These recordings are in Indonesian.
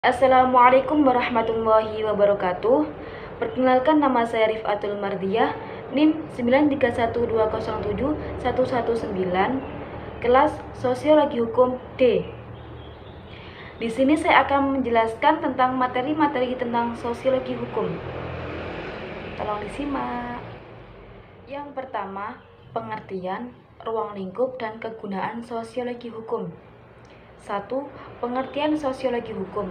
Assalamualaikum warahmatullahi wabarakatuh. Perkenalkan, nama saya Rifatul Mardiyah, NIM 931207119, kelas Sosiologi Hukum D. Di sini saya akan menjelaskan tentang materi-materi tentang sosiologi hukum. Tolong disimak. Yang pertama, pengertian, ruang lingkup, dan kegunaan sosiologi hukum. 1. Pengertian sosiologi hukum.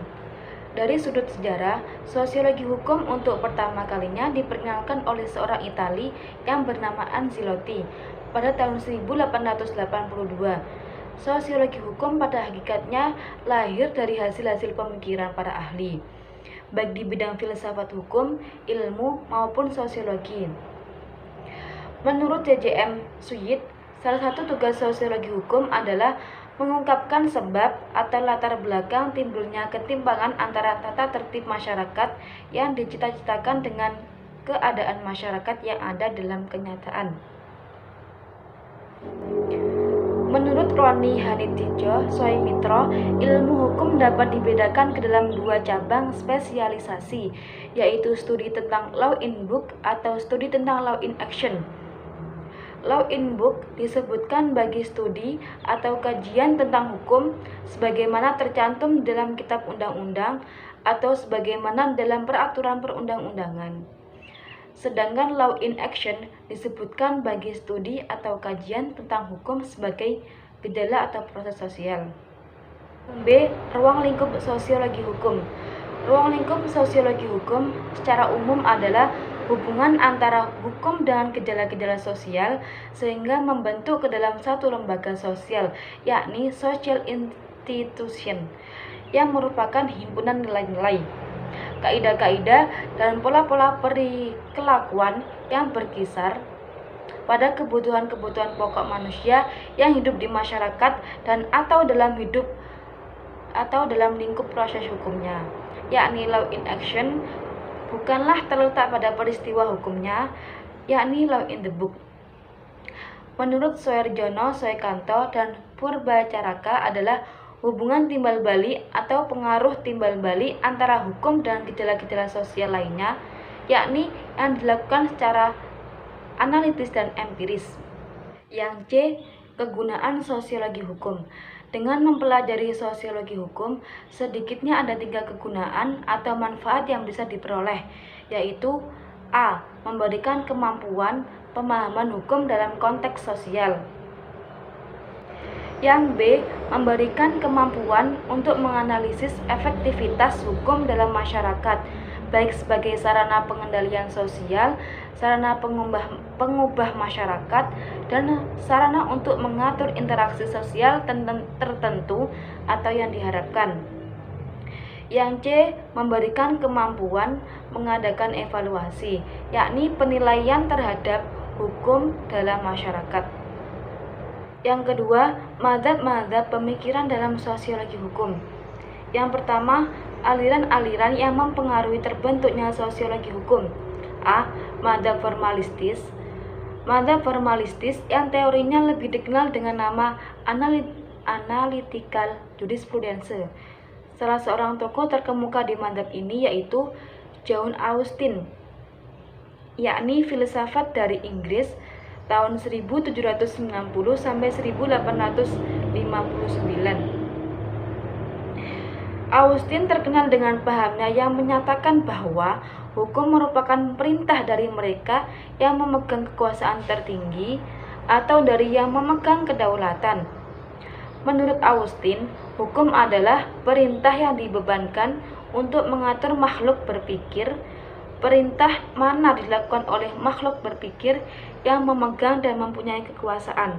Dari sudut sejarah, sosiologi hukum untuk pertama kalinya diperkenalkan oleh seorang Itali yang bernama Anzilotti pada tahun 1882. Sosiologi hukum pada hakikatnya lahir dari hasil-hasil pemikiran para ahli, baik di bidang filsafat hukum, ilmu, maupun sosiologi. Menurut JJM Suyit, salah satu tugas sosiologi hukum adalah mengungkapkan sebab atau latar belakang timbulnya ketimpangan antara tata tertib masyarakat yang dicita-citakan dengan keadaan masyarakat yang ada dalam kenyataan. Menurut Roni Hanitijo Soemitro, ilmu hukum dapat dibedakan ke dalam dua cabang spesialisasi, yaitu studi tentang law in book atau studi tentang law in action. Law in book disebutkan bagi studi atau kajian tentang hukum sebagaimana tercantum dalam kitab undang-undang atau sebagaimana dalam peraturan perundang-undangan. Sedangkan law in action disebutkan bagi studi atau kajian tentang hukum sebagai gejala atau proses sosial. B. Ruang lingkup sosiologi hukum. Ruang lingkup sosiologi hukum secara umum adalah hubungan antara hukum dengan gejala-gejala sosial sehingga membentuk ke dalam satu lembaga sosial, yakni social institution, yang merupakan himpunan nilai-nilai, kaidah-kaidah, dan pola-pola perilakuan yang berkisar pada kebutuhan-kebutuhan pokok manusia yang hidup di masyarakat dan atau dalam lingkup proses hukumnya, yakni law in action bukanlah terletak pada peristiwa hukumnya, yakni law in the book. Menurut Soerjono, Soekanto, dan Purbacaraka adalah hubungan timbal balik atau pengaruh timbal balik antara hukum dan gejala-gejala sosial lainnya, yakni yang dilakukan secara analitis dan empiris. Yang C. Kegunaan sosiologi hukum. Dengan mempelajari sosiologi hukum, sedikitnya ada 3 kegunaan atau manfaat yang bisa diperoleh, yaitu A. Memberikan kemampuan pemahaman hukum dalam konteks sosial. Yang B. Memberikan kemampuan untuk menganalisis efektivitas hukum dalam masyarakat, baik sebagai sarana pengendalian sosial, sarana pengubah masyarakat, dan sarana untuk mengatur interaksi sosial tertentu atau yang diharapkan. Yang C. Memberikan kemampuan mengadakan evaluasi, yakni penilaian terhadap hukum dalam masyarakat. Yang kedua, mazhab-mazhab pemikiran dalam sosiologi hukum. Yang pertama, aliran-aliran yang mempengaruhi terbentuknya sosiologi hukum. A. Mazhab formalistis. Mazhab formalistis yang teorinya lebih dikenal dengan nama analytical jurisprudence. Salah seorang tokoh terkemuka di mazhab ini yaitu John Austin, yakni filsafat dari Inggris tahun 1790 sampai 1859. Austin terkenal dengan pahamnya yang menyatakan bahwa hukum merupakan perintah dari mereka yang memegang kekuasaan tertinggi atau dari yang memegang kedaulatan. Menurut Austin, hukum adalah perintah yang dibebankan untuk mengatur makhluk berpikir. Perintah mana dilakukan oleh makhluk berpikir yang memegang dan mempunyai kekuasaan.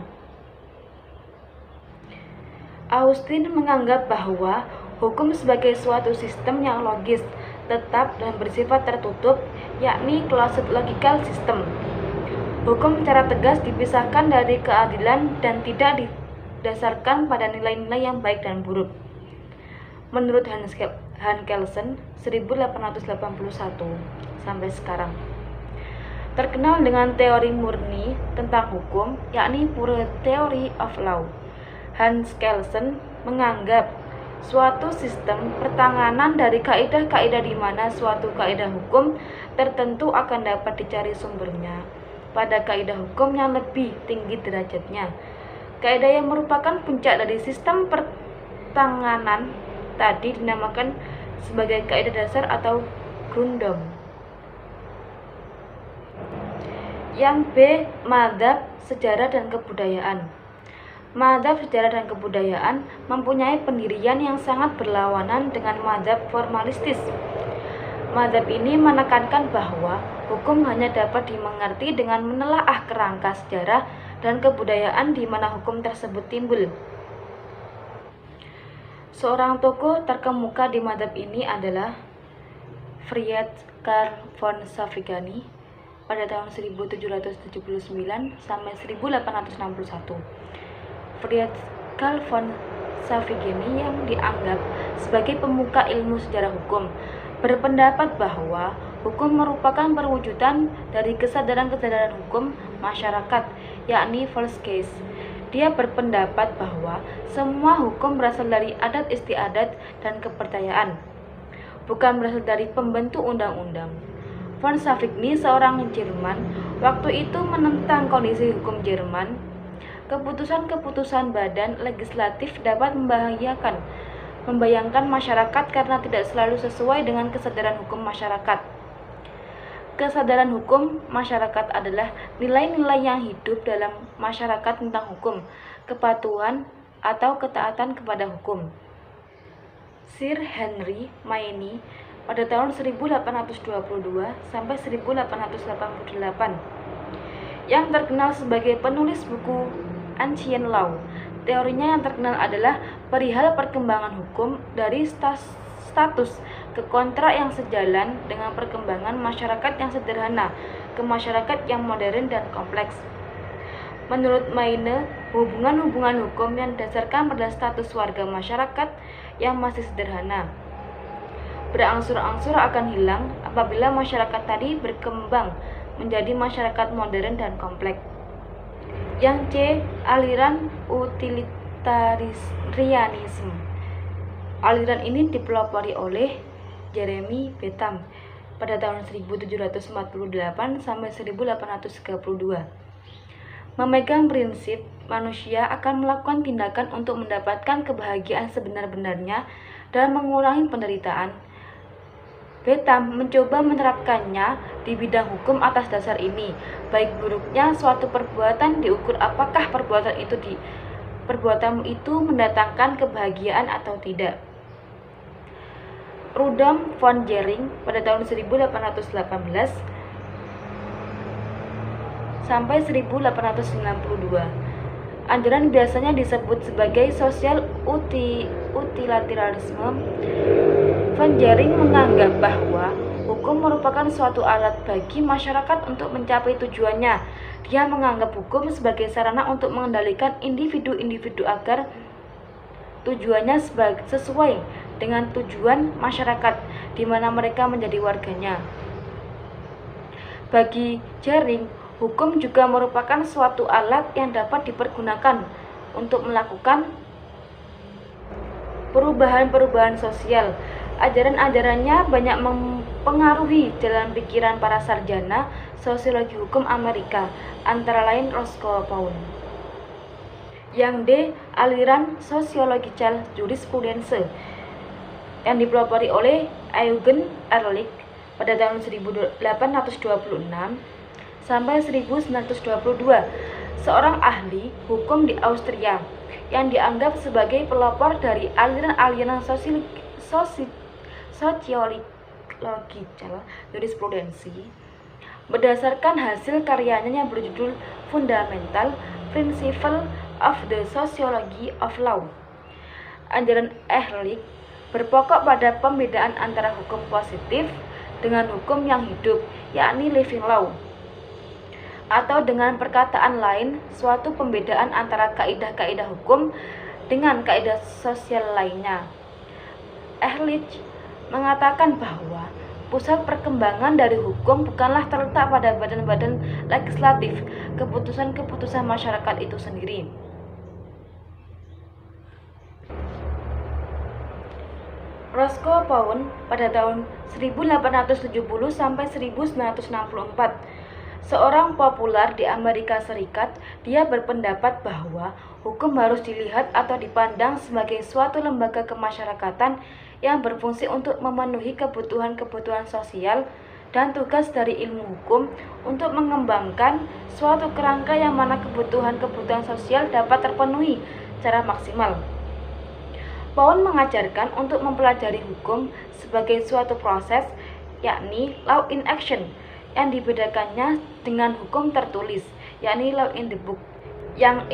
Austin menganggap bahwa hukum sebagai suatu sistem yang logis, tetap, dan bersifat tertutup, yakni closed logical system. Hukum secara tegas dipisahkan dari keadilan dan tidak didasarkan pada nilai-nilai yang baik dan buruk. Menurut Hans Kelsen 1881 sampai sekarang, terkenal dengan teori murni tentang hukum, yakni pure theory of law. Hans Kelsen menganggap suatu sistem pertengahan dari kaidah-kaidah di mana suatu kaidah hukum tertentu akan dapat dicari sumbernya pada kaidah hukum yang lebih tinggi derajatnya. Kaidah yang merupakan puncak dari sistem pertengahan tadi dinamakan sebagai kaidah dasar atau Grundom. Yang B. Madzhab sejarah dan kebudayaan. Madzhab sejarah dan kebudayaan mempunyai pendirian yang sangat berlawanan dengan madzhab formalistis. Madzhab ini menekankan bahwa hukum hanya dapat dimengerti dengan menelaah kerangka sejarah dan kebudayaan di mana hukum tersebut timbul. Seorang tokoh terkemuka di madzhab ini adalah Friedrich Karl von Savigny pada tahun 1779 sampai 1861. Friedrich Karl von Savigny yang dianggap sebagai pemuka ilmu sejarah hukum berpendapat bahwa hukum merupakan perwujudan dari kesadaran-kesadaran hukum masyarakat, yakni Volksgeist. Dia berpendapat bahwa semua hukum berasal dari adat istiadat dan kepercayaan, bukan berasal dari pembentuk undang-undang. Von Savigny, seorang Jerman, waktu itu menentang kondisi hukum Jerman. Keputusan-keputusan badan legislatif dapat membayangkan masyarakat karena tidak selalu sesuai dengan kesadaran hukum masyarakat. Kesadaran hukum masyarakat adalah nilai-nilai yang hidup dalam masyarakat tentang hukum, kepatuhan, atau ketaatan kepada hukum. Sir Henry Maine pada tahun 1822 sampai 1888 yang terkenal sebagai penulis buku Ancient Law. Teorinya yang terkenal adalah perihal perkembangan hukum dari status ke kontrak yang sejalan dengan perkembangan masyarakat yang sederhana ke masyarakat yang modern dan kompleks. Menurut Maine, hubungan-hubungan hukum yang didasarkan pada status warga masyarakat yang masih sederhana berangsur-angsur akan hilang apabila masyarakat tadi berkembang menjadi masyarakat modern dan kompleks. Yang C. Aliran utilitarianisme. Aliran ini dipelopori oleh Jeremy Bentham pada tahun 1748 sampai 1832. Memegang prinsip manusia akan melakukan tindakan untuk mendapatkan kebahagiaan sebenar-benarnya dan mengurangi penderitaan. Bentham mencoba menerapkannya di bidang hukum atas dasar ini. Baik buruknya suatu perbuatan diukur apakah perbuatan itu mendatangkan kebahagiaan atau tidak. Rudolf von Jering pada tahun 1818 sampai 1892. Ajaran biasanya disebut sebagai sosial utilitarianisme. Von Jering menganggap bahwa hukum merupakan suatu alat bagi masyarakat untuk mencapai tujuannya. Dia menganggap hukum sebagai sarana untuk mengendalikan individu-individu agar tujuannya sesuai dengan tujuan masyarakat di mana mereka menjadi warganya. Bagi Jering, hukum juga merupakan suatu alat yang dapat dipergunakan untuk melakukan perubahan-perubahan sosial. Ajaran-ajarannya banyak mempengaruhi jalan pikiran para sarjana sosiologi hukum Amerika, antara lain Roscoe Pound. Yang D. Aliran sosiological jurisprudence yang dipelopori oleh Eugen Ehrlich pada tahun 1826 sampai 1922, seorang ahli hukum di Austria yang dianggap sebagai pelopor dari aliran-aliran sociological jurisprudensi. Berdasarkan hasil karyanya yang berjudul Fundamental Principles of the Sociology of Law, ajaran Ehrlich berpokok pada pembedaan antara hukum positif dengan hukum yang hidup, yakni living law. Atau dengan perkataan lain, suatu pembedaan antara kaidah-kaidah hukum dengan kaidah sosial lainnya. Ehrlich mengatakan bahwa pusat perkembangan dari hukum bukanlah terletak pada badan-badan legislatif, keputusan-keputusan masyarakat itu sendiri. Roscoe Pound pada tahun 1870 sampai 1964. Seorang populer di Amerika Serikat, dia berpendapat bahwa hukum harus dilihat atau dipandang sebagai suatu lembaga kemasyarakatan yang berfungsi untuk memenuhi kebutuhan-kebutuhan sosial, dan tugas dari ilmu hukum untuk mengembangkan suatu kerangka yang mana kebutuhan-kebutuhan sosial dapat terpenuhi secara maksimal. Pound mengajarkan untuk mempelajari hukum sebagai suatu proses, yakni law in action, yang dibedakannya dengan hukum tertulis, yakni law in the book. Yang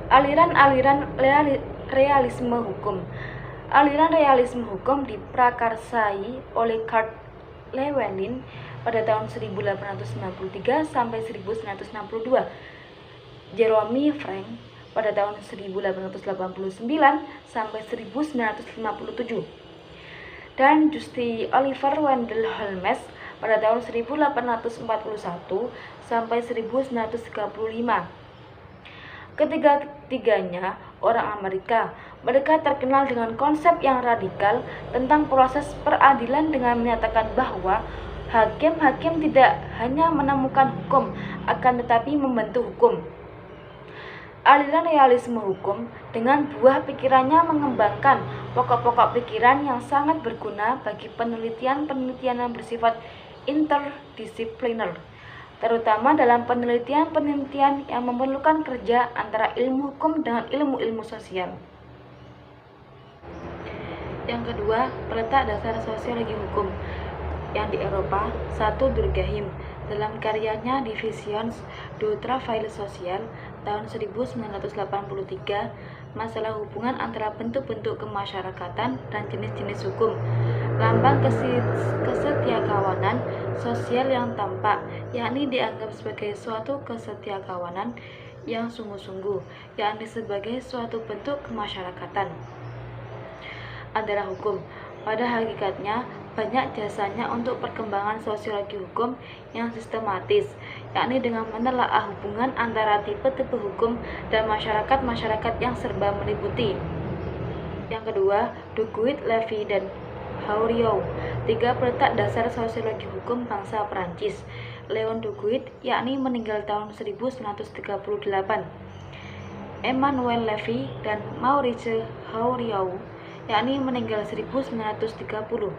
aliran-aliran realisme hukum. Aliran realisme hukum diprakarsai oleh Kurt Llewellyn pada tahun 1893 sampai 1962. Jerome Frank pada tahun 1889 sampai 1957. Dan Justin Oliver Wendell Holmes pada tahun 1841 sampai 1935. Ketiga-tiganya orang Amerika. Mereka terkenal dengan konsep yang radikal tentang proses peradilan dengan menyatakan bahwa hakim-hakim tidak hanya menemukan hukum, akan tetapi membentuk hukum. Aliran realisme hukum dengan buah pikirannya mengembangkan pokok-pokok pikiran yang sangat berguna bagi penelitian-penelitian yang bersifat interdisipliner, terutama dalam penelitian-penelitian yang memerlukan kerja antara ilmu hukum dengan ilmu-ilmu sosial. Yang kedua, peletak dasar sosiologi hukum yang di Eropa. 1. Durkheim dalam karyanya Divisions du Travail Social tahun 1983, masalah hubungan antara bentuk-bentuk kemasyarakatan dan jenis-jenis hukum. Lambang kesetiakawanan sosial yang tampak, yakni dianggap sebagai suatu kesetiakawanan yang sungguh-sungguh, yakni sebagai suatu bentuk kemasyarakatan. Antara hukum, pada hakikatnya banyak jasanya untuk perkembangan sosiologi hukum yang sistematis, yakni dengan menelaah hubungan antara tipe-tipe hukum dan masyarakat-masyarakat yang serba meliputi. Yang kedua, Duguid, Levy, dan Haureau, 3 peletak dasar sosiologi hukum bangsa Prancis. Leon Duguid, yakni meninggal tahun 1938. Emmanuel Levy dan Maurice Haureau, yakni meninggal 1930.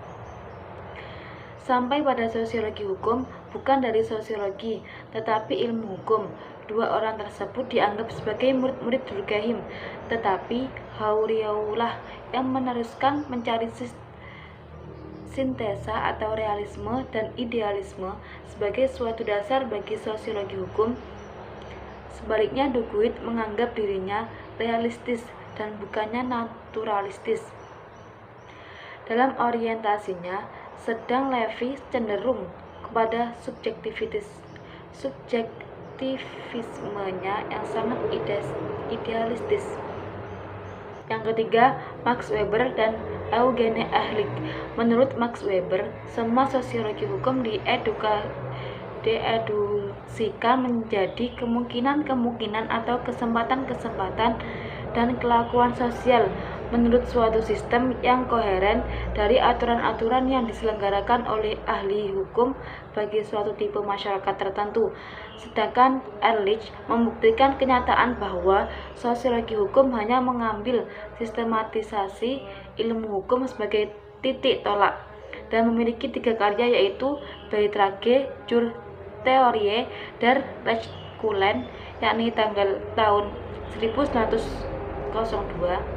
Sampai pada sosiologi hukum, bukan dari sosiologi, tetapi ilmu hukum. 2 orang tersebut dianggap sebagai murid-murid Durkheim, tetapi Haureau lah yang meneruskan mencari sintesa atau realisme dan idealisme sebagai suatu dasar bagi sosiologi hukum. Sebaliknya, Duguid menganggap dirinya realistis dan bukannya naturalistis. Dalam orientasinya, sedang Levy cenderung kepada subjektivismenya yang sangat idealistis. Yang ketiga, Max Weber dan Eugene Ehlich. Menurut Max Weber, semua sosiologi hukum dieduksikan menjadi kemungkinan-kemungkinan atau kesempatan-kesempatan dan kelakuan sosial menurut suatu sistem yang koheren dari aturan-aturan yang diselenggarakan oleh ahli hukum bagi suatu tipe masyarakat tertentu. Sedangkan Ehrlich membuktikan kenyataan bahwa sosiologi hukum hanya mengambil sistematisasi ilmu hukum sebagai titik tolak dan memiliki 3 karya, yaitu Beitrage zur Theorie der Rechtskulen, yakni tahun 1902,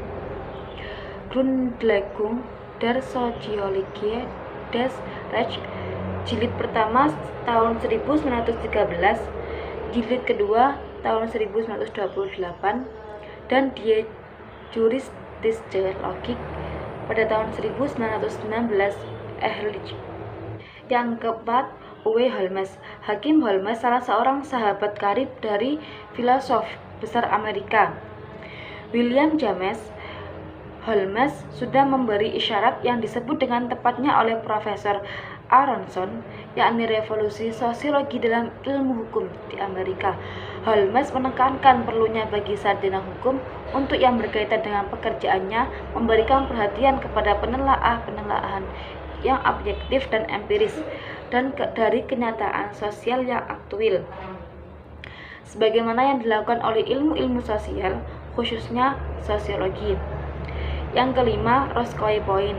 Grundlegung der Soziologie des Rechts, jilid pertama tahun 1913, jilid kedua tahun 1928, dan Die Juristische Logik pada tahun 1919, Ehrlich. Yang keempat, Uwe Holmes. Hakim Holmes salah seorang sahabat karib dari filosof besar Amerika, William James, Holmes sudah memberi isyarat yang disebut dengan tepatnya oleh Profesor Aronson, yakni revolusi sosiologi dalam ilmu hukum di Amerika. Holmes menekankan perlunya bagi sarjana hukum untuk yang berkaitan dengan pekerjaannya memberikan perhatian kepada penelaahan yang objektif dan empiris dan dari kenyataan sosial yang aktual, sebagaimana yang dilakukan oleh ilmu-ilmu sosial, khususnya sosiologi. Yang kelima, Roscoe Point.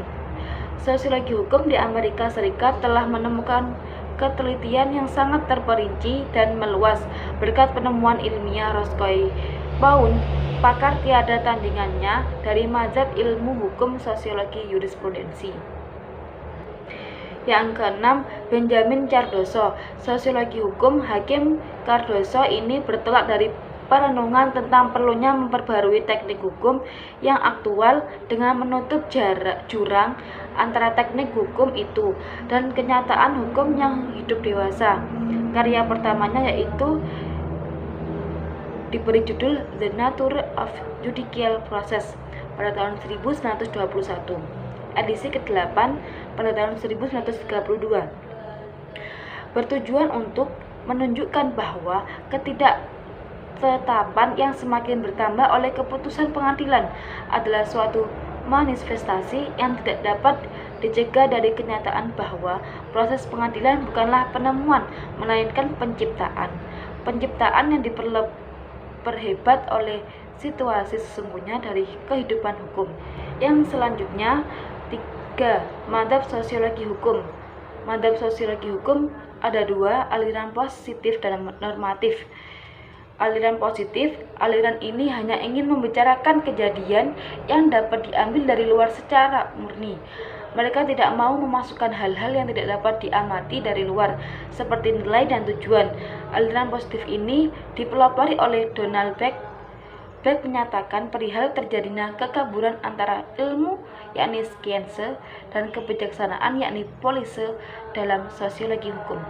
Sosiologi hukum di Amerika Serikat telah menemukan ketelitian yang sangat terperinci dan meluas berkat penemuan ilmiah Roscoe Point, pakar tiada tandingannya dari mazhab ilmu hukum sosiologi jurisprudensi. Yang keenam, Benjamin Cardoso. Sosiologi hukum Hakim Cardoso ini bertolak dari perenungan tentang perlunya memperbarui teknik hukum yang aktual dengan menutup jurang antara teknik hukum itu dan kenyataan hukum yang hidup dewasa. Karya pertamanya yaitu diberi judul The Nature of Judicial Process pada tahun 1921, edisi ke-8 pada tahun 1932, bertujuan untuk menunjukkan bahwa ketetapan yang semakin bertambah oleh keputusan pengadilan adalah suatu manifestasi yang tidak dapat dicegah dari kenyataan bahwa proses pengadilan bukanlah penemuan, melainkan penciptaan. Penciptaan yang diperhebat oleh situasi sesungguhnya dari kehidupan hukum. Yang selanjutnya, 3. Mazhab sosiologi hukum. Mazhab sosiologi hukum ada 2, aliran positif dan normatif. Aliran positif, aliran ini hanya ingin membicarakan kejadian yang dapat diambil dari luar secara murni. Mereka tidak mau memasukkan hal-hal yang tidak dapat diamati dari luar, seperti nilai dan tujuan. Aliran positif ini dipelopori oleh Donald Beck. Beck menyatakan perihal terjadinya kekaburan antara ilmu, yakni science, dan kebijaksanaan, yakni police, dalam sosiologi hukum.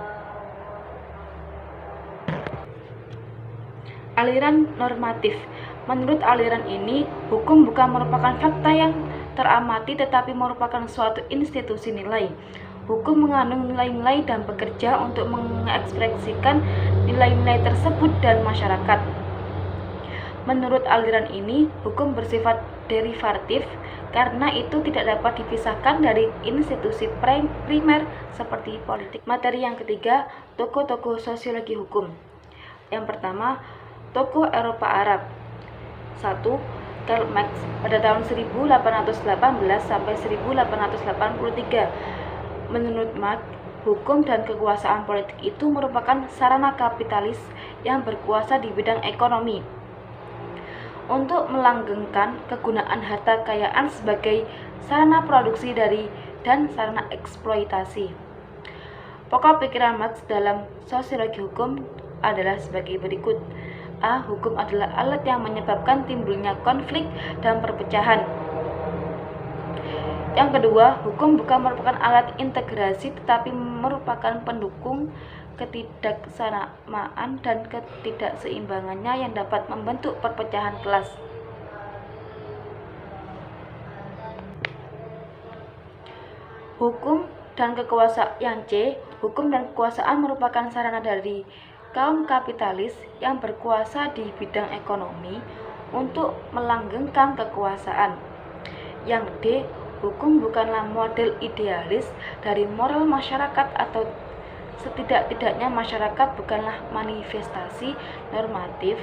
Aliran normatif. Menurut aliran ini, hukum bukan merupakan fakta yang teramati tetapi merupakan suatu institusi nilai. Hukum mengandung nilai-nilai dan bekerja untuk mengekspresikan nilai-nilai tersebut dan masyarakat. Menurut aliran ini, hukum bersifat derivatif karena itu tidak dapat dipisahkan dari institusi primer seperti politik. Materi yang ketiga, tokoh-tokoh sosiologi hukum. Yang pertama, tokoh Eropa Arab. 1. Karl Marx pada tahun 1818 sampai 1883. Menurut Marx, hukum dan kekuasaan politik itu merupakan sarana kapitalis yang berkuasa di bidang ekonomi untuk melanggengkan kegunaan harta kekayaan sebagai sarana produksi dan sarana eksploitasi. Pokok pikiran Marx dalam sosiologi hukum adalah sebagai berikut. A. Hukum adalah alat yang menyebabkan timbulnya konflik dan perpecahan. Yang kedua, hukum bukan merupakan alat integrasi tetapi merupakan pendukung ketidaksamaan dan ketidakseimbangannya yang dapat membentuk perpecahan kelas. Hukum dan kekuasaan. Yang C. Hukum dan kekuasaan merupakan sarana dari kaum kapitalis yang berkuasa di bidang ekonomi untuk melanggengkan kekuasaan. Yang D. Hukum bukanlah model idealis dari moral masyarakat atau setidak-tidaknya masyarakat bukanlah manifestasi normatif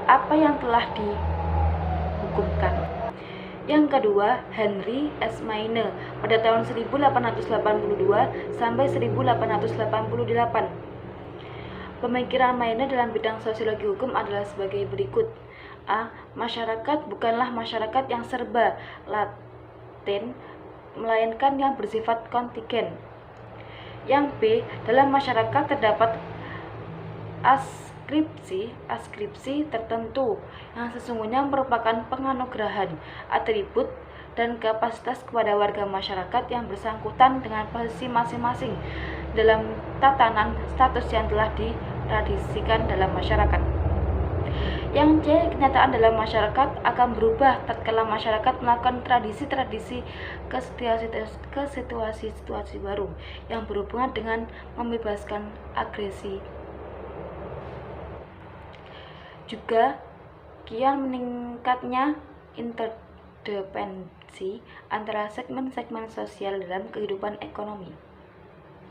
apa yang telah dihukumkan. Yang kedua, Henry S. Maine pada tahun 1882 sampai 1888. Pemikiran Maine dalam bidang sosiologi hukum adalah sebagai berikut. A. Masyarakat bukanlah masyarakat yang serba laten, melainkan yang bersifat kontingen. Yang B. Dalam masyarakat terdapat askripsi tertentu yang sesungguhnya merupakan penganugerahan, atribut, dan kapasitas kepada warga masyarakat yang bersangkutan dengan posisi masing-masing dalam tatanan status yang telah ditradisikan dalam masyarakat. Yang C, kenyataan dalam masyarakat akan berubah tatkala masyarakat melakukan tradisi-tradisi ke situasi-situasi baru yang berhubungan dengan membebaskan agresi. Juga kian meningkatnya interdependensi antara segmen-segmen sosial dalam kehidupan ekonomi.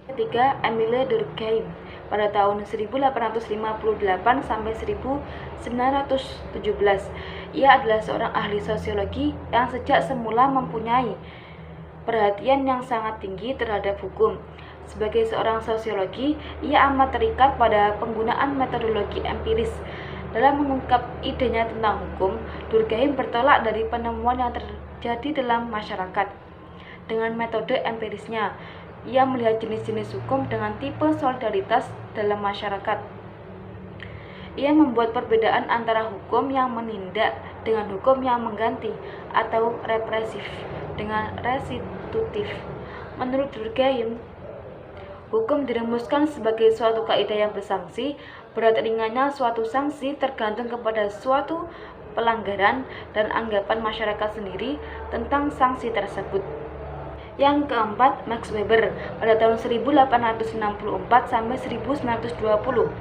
Ketiga, Émile Durkheim pada tahun 1858 sampai 1917. Ia adalah seorang ahli sosiologi yang sejak semula mempunyai perhatian yang sangat tinggi terhadap hukum. Sebagai seorang sosiologi, ia amat terikat pada penggunaan metodologi empiris. Dalam mengungkap idenya tentang hukum, Durkheim bertolak dari penemuan yang terjadi dalam masyarakat. Dengan metode empirisnya, ia melihat jenis-jenis hukum dengan tipe solidaritas dalam masyarakat. Ia membuat perbedaan antara hukum yang menindak dengan hukum yang mengganti atau represif dengan restitutif. Menurut Durkheim, hukum dirumuskan sebagai suatu kaidah yang bersanksi. Berat ringannya suatu sanksi tergantung kepada suatu pelanggaran dan anggapan masyarakat sendiri tentang sanksi tersebut. Yang keempat, Max Weber pada tahun 1864 sampai 1920.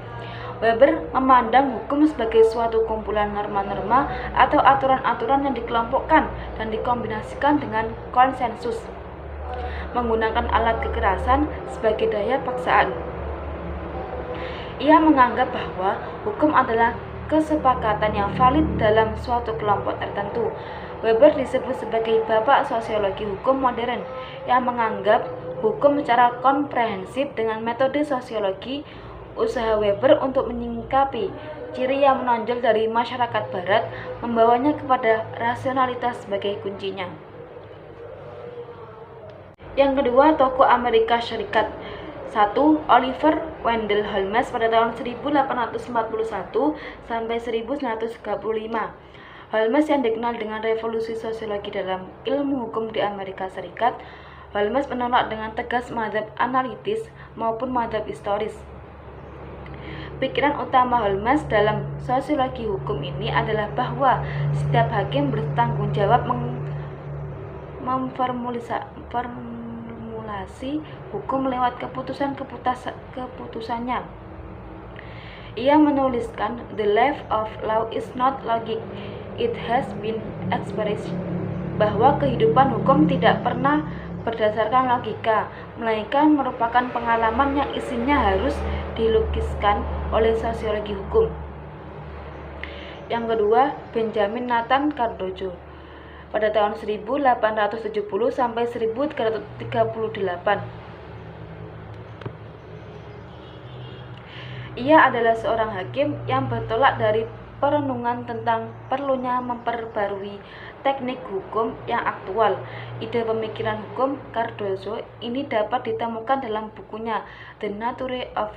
Weber memandang hukum sebagai suatu kumpulan norma-norma atau aturan-aturan yang dikelompokkan dan dikombinasikan dengan konsensus, menggunakan alat kekerasan sebagai daya paksaan. Ia menganggap bahwa hukum adalah kesepakatan yang valid dalam suatu kelompok tertentu. Weber disebut sebagai bapak sosiologi hukum modern yang menganggap hukum secara komprehensif dengan metode sosiologi. Usaha Weber untuk menyingkapi ciri yang menonjol dari masyarakat barat membawanya kepada rasionalitas sebagai kuncinya. Yang kedua, tokoh Amerika Serikat. 1. Oliver Wendell Holmes pada tahun 1841 sampai 1935. Holmes yang dikenal dengan revolusi sosiologi dalam ilmu hukum di Amerika Serikat, Holmes menolak dengan tegas mazhab analitis maupun mazhab historis. Pikiran utama Holmes dalam sosiologi hukum ini adalah bahwa setiap hakim bertanggung jawab memformulasi hukum lewat keputusannya. Ia menuliskan, "The life of law is not logic. It has been expressed," bahwa kehidupan hukum tidak pernah berdasarkan logika, melainkan merupakan pengalaman yang isinya harus dilukiskan oleh sosiologi hukum. Yang kedua, Benjamin Nathan Cardozo pada tahun 1870 sampai 1338. Ia adalah seorang hakim yang bertolak dari perenungan tentang perlunya memperbarui teknik hukum yang aktual. Ide pemikiran hukum Cardozo ini dapat ditemukan dalam bukunya The Nature of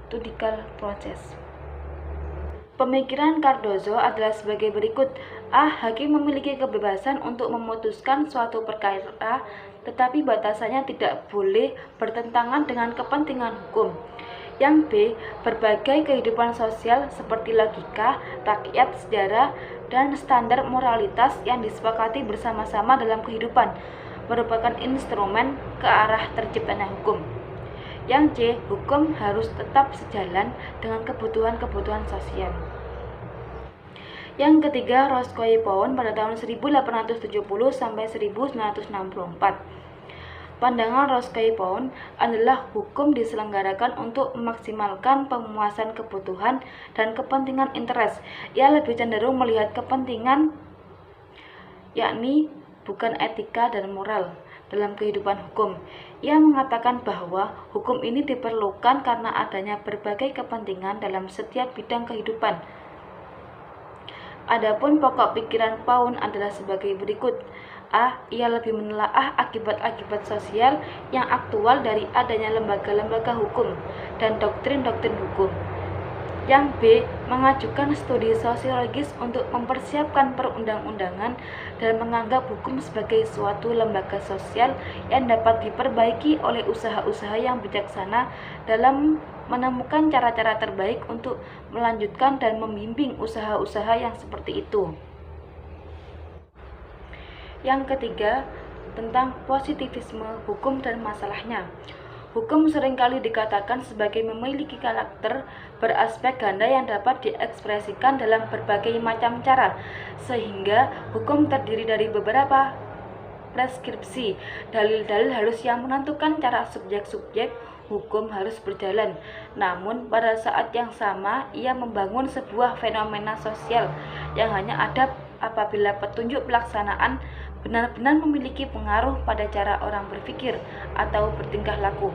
Judicial Process. Pemikiran Cardozo adalah sebagai berikut. A. Hakim memiliki kebebasan untuk memutuskan suatu perkara, tetapi batasannya tidak boleh bertentangan dengan kepentingan hukum. Yang B. Berbagai kehidupan sosial seperti logika, rakyat, sejarah, dan standar moralitas yang disepakati bersama-sama dalam kehidupan merupakan instrumen ke arah terciptanya hukum. Yang C. Hukum harus tetap sejalan dengan kebutuhan-kebutuhan sosial. Yang ketiga, Roscoe Pound pada tahun 1870 sampai 1964. Pandangan Roscoe Pound adalah hukum diselenggarakan untuk memaksimalkan pemuasan kebutuhan dan kepentingan interest. Ia lebih cenderung melihat kepentingan, yakni bukan etika dan moral, dalam kehidupan hukum. Ia mengatakan bahwa hukum ini diperlukan karena adanya berbagai kepentingan dalam setiap bidang kehidupan. Adapun pokok pikiran Pound adalah sebagai berikut. A. Ia lebih menelaah akibat-akibat sosial yang aktual dari adanya lembaga-lembaga hukum dan doktrin-doktrin hukum. Yang B. Mengajukan studi sosiologis untuk mempersiapkan perundang-undangan dan menganggap hukum sebagai suatu lembaga sosial yang dapat diperbaiki oleh usaha-usaha yang bijaksana dalam menemukan cara-cara terbaik untuk melanjutkan dan membimbing usaha-usaha yang seperti itu. Yang ketiga, tentang positivisme hukum dan masalahnya. Hukum seringkali dikatakan sebagai memiliki karakter beraspek ganda yang dapat diekspresikan dalam berbagai macam cara, sehingga hukum terdiri dari beberapa preskripsi, dalil-dalil halus yang menentukan cara subjek-subjek hukum harus berjalan. Namun, pada saat yang sama, ia membangun sebuah fenomena sosial yang hanya ada apabila petunjuk pelaksanaan benar-benar memiliki pengaruh pada cara orang berpikir atau bertingkah laku.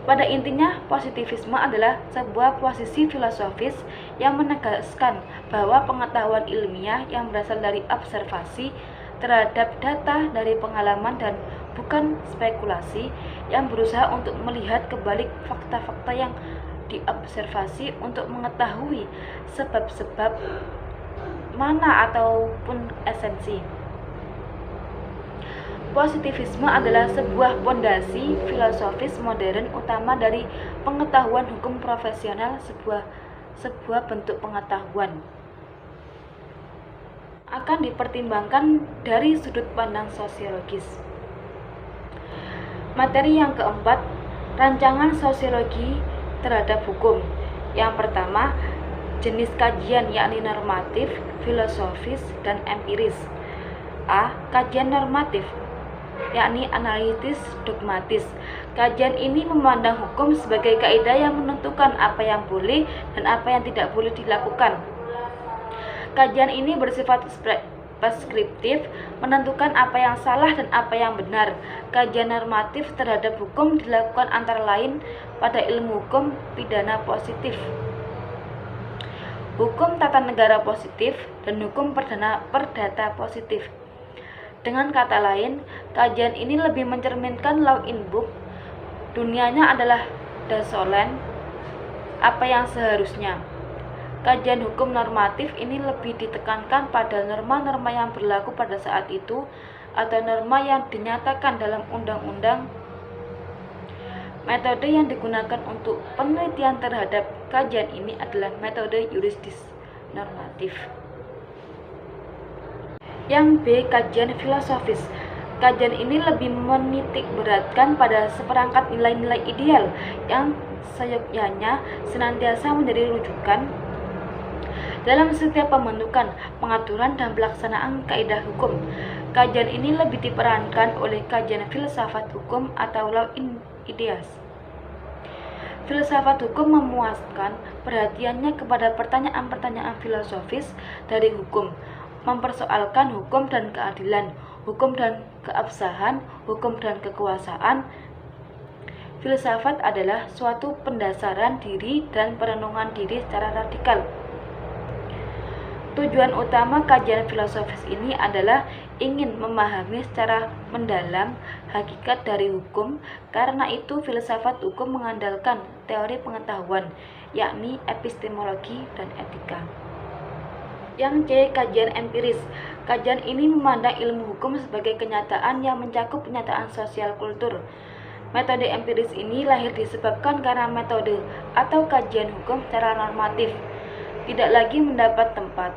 Pada intinya, positivisme adalah sebuah posisi filosofis yang menegaskan bahwa pengetahuan ilmiah yang berasal dari observasi terhadap data dari pengalaman dan bukan spekulasi, yang berusaha untuk melihat kebalik fakta-fakta yang diobservasi untuk mengetahui sebab-sebab mana ataupun esensi. Positivisme adalah sebuah pondasi filosofis modern utama dari pengetahuan hukum profesional, sebuah bentuk pengetahuan. Akan dipertimbangkan dari sudut pandang sosiologis. Materi yang keempat, rancangan sosiologi terhadap hukum. Yang pertama, jenis kajian yakni normatif, filosofis, dan empiris. A. Kajian normatif yakni analitis dogmatis. Kajian ini memandang hukum sebagai kaidah yang menentukan apa yang boleh dan apa yang tidak boleh dilakukan. Kajian ini bersifat preskriptif, menentukan apa yang salah dan apa yang benar. Kajian normatif terhadap hukum dilakukan antara lain pada ilmu hukum pidana positif, hukum tata negara positif, dan hukum perdata positif. Dengan kata lain, kajian ini lebih mencerminkan law in book. Dunianya adalah desolen, apa yang seharusnya. Kajian hukum normatif ini lebih ditekankan pada norma-norma yang berlaku pada saat itu atau norma yang dinyatakan dalam undang-undang. Metode yang digunakan untuk penelitian terhadap kajian ini adalah metode juridis normatif. Yang B. Kajian filosofis. Kajian ini lebih menitik beratkan pada seperangkat nilai-nilai ideal yang seyogyanya senantiasa menjadi rujukan dalam setiap pembentukan, pengaturan, dan pelaksanaan kaidah hukum. Kajian ini lebih diperankan oleh kajian filsafat hukum atau law in ideas. Filsafat hukum memuaskan perhatiannya kepada pertanyaan-pertanyaan filosofis dari hukum, mempersoalkan hukum dan keadilan, hukum dan keabsahan, hukum dan kekuasaan. Filsafat adalah suatu pendasaran diri dan perenungan diri secara radikal. Tujuan utama kajian filosofis ini adalah ingin memahami secara mendalam hakikat dari hukum. Karena itu, filsafat hukum mengandalkan teori pengetahuan, yakni epistemologi dan etika. Yang C. Kajian empiris. Kajian ini memandang ilmu hukum sebagai kenyataan yang mencakup kenyataan sosial kultur. Metode empiris ini lahir disebabkan karena metode atau kajian hukum secara normatif tidak lagi mendapat tempat.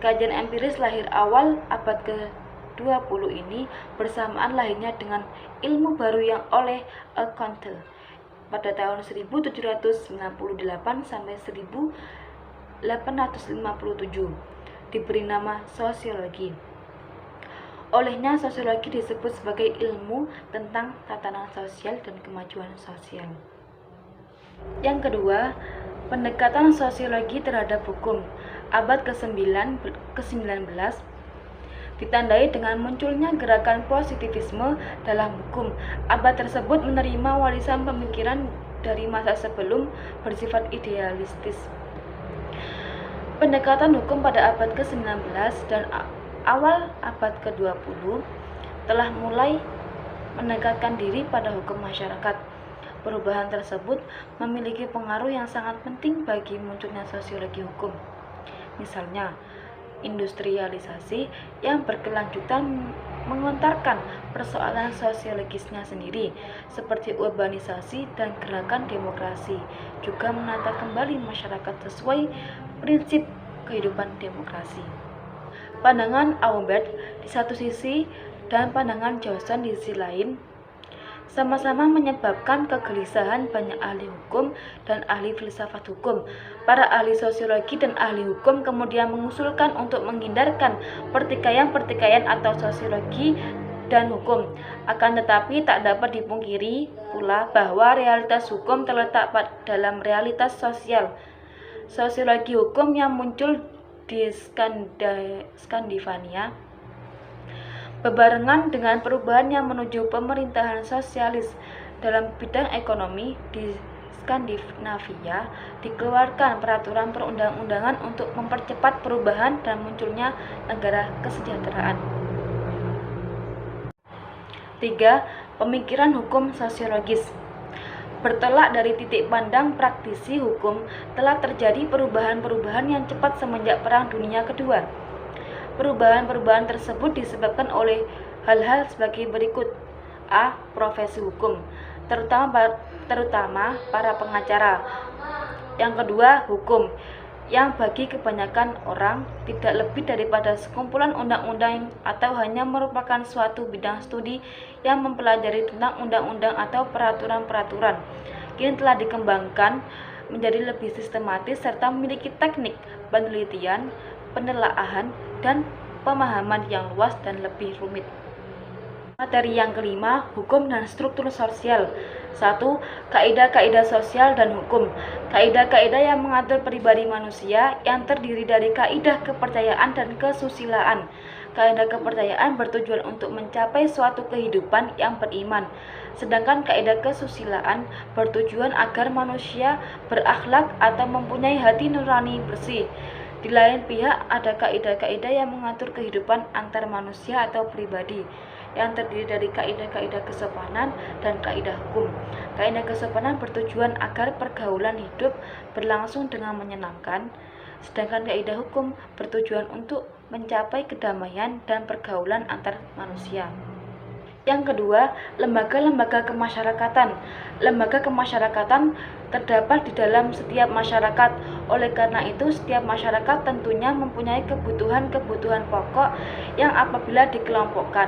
Kajian empiris lahir awal abad ke-20 ini bersamaan lahirnya dengan ilmu baru yang oleh Comte pada tahun 1798 sampai 1857 diberi nama sosiologi. Olehnya, sosiologi disebut sebagai ilmu tentang tatanan sosial dan kemajuan sosial. Yang kedua, pendekatan sosiologi terhadap hukum. Abad ke-19 ditandai dengan munculnya gerakan positivisme dalam hukum. Abad tersebut menerima warisan pemikiran dari masa sebelum bersifat idealistis. Pendekatan hukum pada abad ke-19 dan awal abad ke-20 telah mulai mendekatkan diri pada hukum masyarakat. Perubahan tersebut memiliki pengaruh yang sangat penting bagi munculnya sosiologi hukum. Misalnya, industrialisasi yang berkelanjutan mengontarkan persoalan sosiologisnya sendiri, seperti urbanisasi dan gerakan demokrasi, juga menata kembali masyarakat sesuai prinsip kehidupan demokrasi. Pandangan Aubert di satu sisi dan pandangan Johnson di sisi lain sama-sama menyebabkan kegelisahan banyak ahli hukum dan ahli filsafat hukum. Para ahli sosiologi dan ahli hukum kemudian mengusulkan untuk menghindarkan pertikaian-pertikaian atau sosiologi dan hukum. Akan tetapi tak dapat dipungkiri pula bahwa realitas hukum terletak dalam realitas sosial. Sosiologi hukum yang muncul di Skandinavia bebarengan dengan perubahan yang menuju pemerintahan sosialis dalam bidang ekonomi di Skandinavia, dikeluarkan peraturan perundang-undangan untuk mempercepat perubahan dan munculnya negara kesejahteraan. 3. Pemikiran hukum sosiologis. Bertolak dari titik pandang praktisi hukum, telah terjadi perubahan-perubahan yang cepat semenjak Perang Dunia Kedua. Perubahan-perubahan tersebut disebabkan oleh hal-hal sebagai berikut. A. Profesi hukum, terutama para pengacara. Yang kedua, hukum, yang bagi kebanyakan orang tidak lebih daripada sekumpulan undang-undang atau hanya merupakan suatu bidang studi yang mempelajari tentang undang-undang atau peraturan-peraturan. Kini telah dikembangkan menjadi lebih sistematis serta memiliki teknik penelitian, penelaahan, dan pemahaman yang luas dan lebih rumit. Materi yang kelima, hukum dan struktur sosial. 1. Kaidah-kaidah sosial dan hukum. Kaidah-kaidah yang mengatur pribadi manusia yang terdiri dari kaidah kepercayaan dan kesusilaan. Kaidah kepercayaan bertujuan untuk mencapai suatu kehidupan yang beriman, sedangkan kaidah kesusilaan bertujuan agar manusia berakhlak atau mempunyai hati nurani bersih. Di lain pihak, ada kaidah-kaidah yang mengatur kehidupan antar manusia atau pribadi, yang terdiri dari kaidah-kaidah kesopanan dan kaidah hukum. Kaidah kesopanan bertujuan agar pergaulan hidup berlangsung dengan menyenangkan, sedangkan kaidah hukum bertujuan untuk mencapai kedamaian dan pergaulan antar manusia. Yang kedua, lembaga-lembaga kemasyarakatan. Lembaga kemasyarakatan terdapat di dalam setiap masyarakat. Oleh karena itu, setiap masyarakat tentunya mempunyai kebutuhan-kebutuhan pokok yang apabila dikelompokkan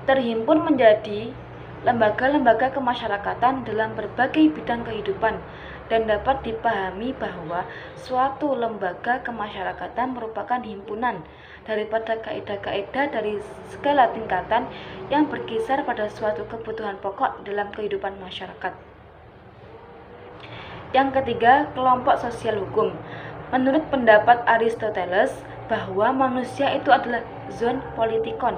terhimpun menjadi lembaga-lembaga kemasyarakatan dalam berbagai bidang kehidupan, dan dapat dipahami bahwa suatu lembaga kemasyarakatan merupakan himpunan daripada kaidah-kaidah dari segala tingkatan yang berkisar pada suatu kebutuhan pokok dalam kehidupan masyarakat. Yang ketiga, kelompok sosial hukum. Menurut pendapat Aristoteles, bahwa manusia itu adalah zoon politikon,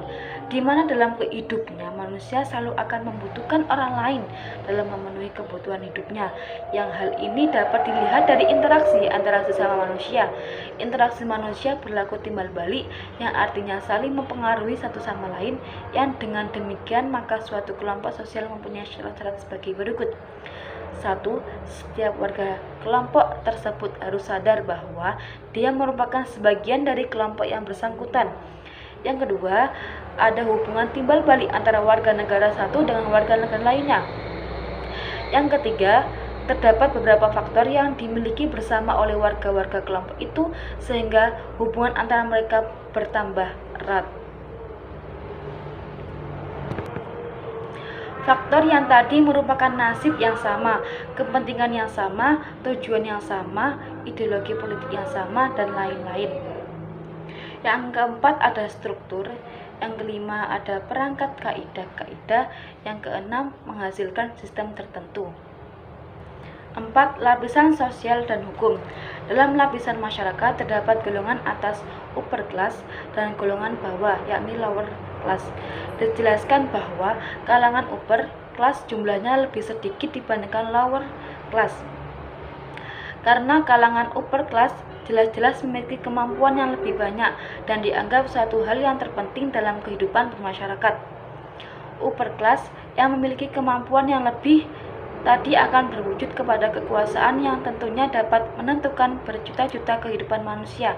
di mana dalam hidupnya manusia selalu akan membutuhkan orang lain dalam memenuhi kebutuhan hidupnya. Yang hal ini dapat dilihat dari interaksi antara sesama manusia. Interaksi manusia berlaku timbal balik, yang artinya saling mempengaruhi satu sama lain, yang dengan demikian maka suatu kelompok sosial mempunyai syarat-syarat sebagai berikut. 1. Setiap warga kelompok tersebut harus sadar bahwa dia merupakan sebagian dari kelompok yang bersangkutan. Yang kedua, ada hubungan timbal balik antara warga negara satu dengan warga negara lainnya. Yang ketiga, terdapat beberapa faktor yang dimiliki bersama oleh warga-warga kelompok itu sehingga hubungan antara mereka bertambah erat. Faktor yang tadi merupakan nasib yang sama, kepentingan yang sama, tujuan yang sama, ideologi politik yang sama, dan lain-lain. Yang keempat ada struktur, yang kelima ada perangkat kaidah-kaidah, yang keenam menghasilkan sistem tertentu. 4. Lapisan sosial dan hukum. Dalam lapisan masyarakat terdapat golongan atas upper class dan golongan bawah yakni lower class. Dijelaskan bahwa kalangan upper class jumlahnya lebih sedikit dibandingkan lower class. Karena kalangan upper class jelas-jelas memiliki kemampuan yang lebih banyak dan dianggap suatu hal yang terpenting dalam kehidupan bermasyarakat. upper class yang memiliki kemampuan yang lebih tadi akan berwujud kepada kekuasaan yang tentunya dapat menentukan berjuta-juta kehidupan manusia.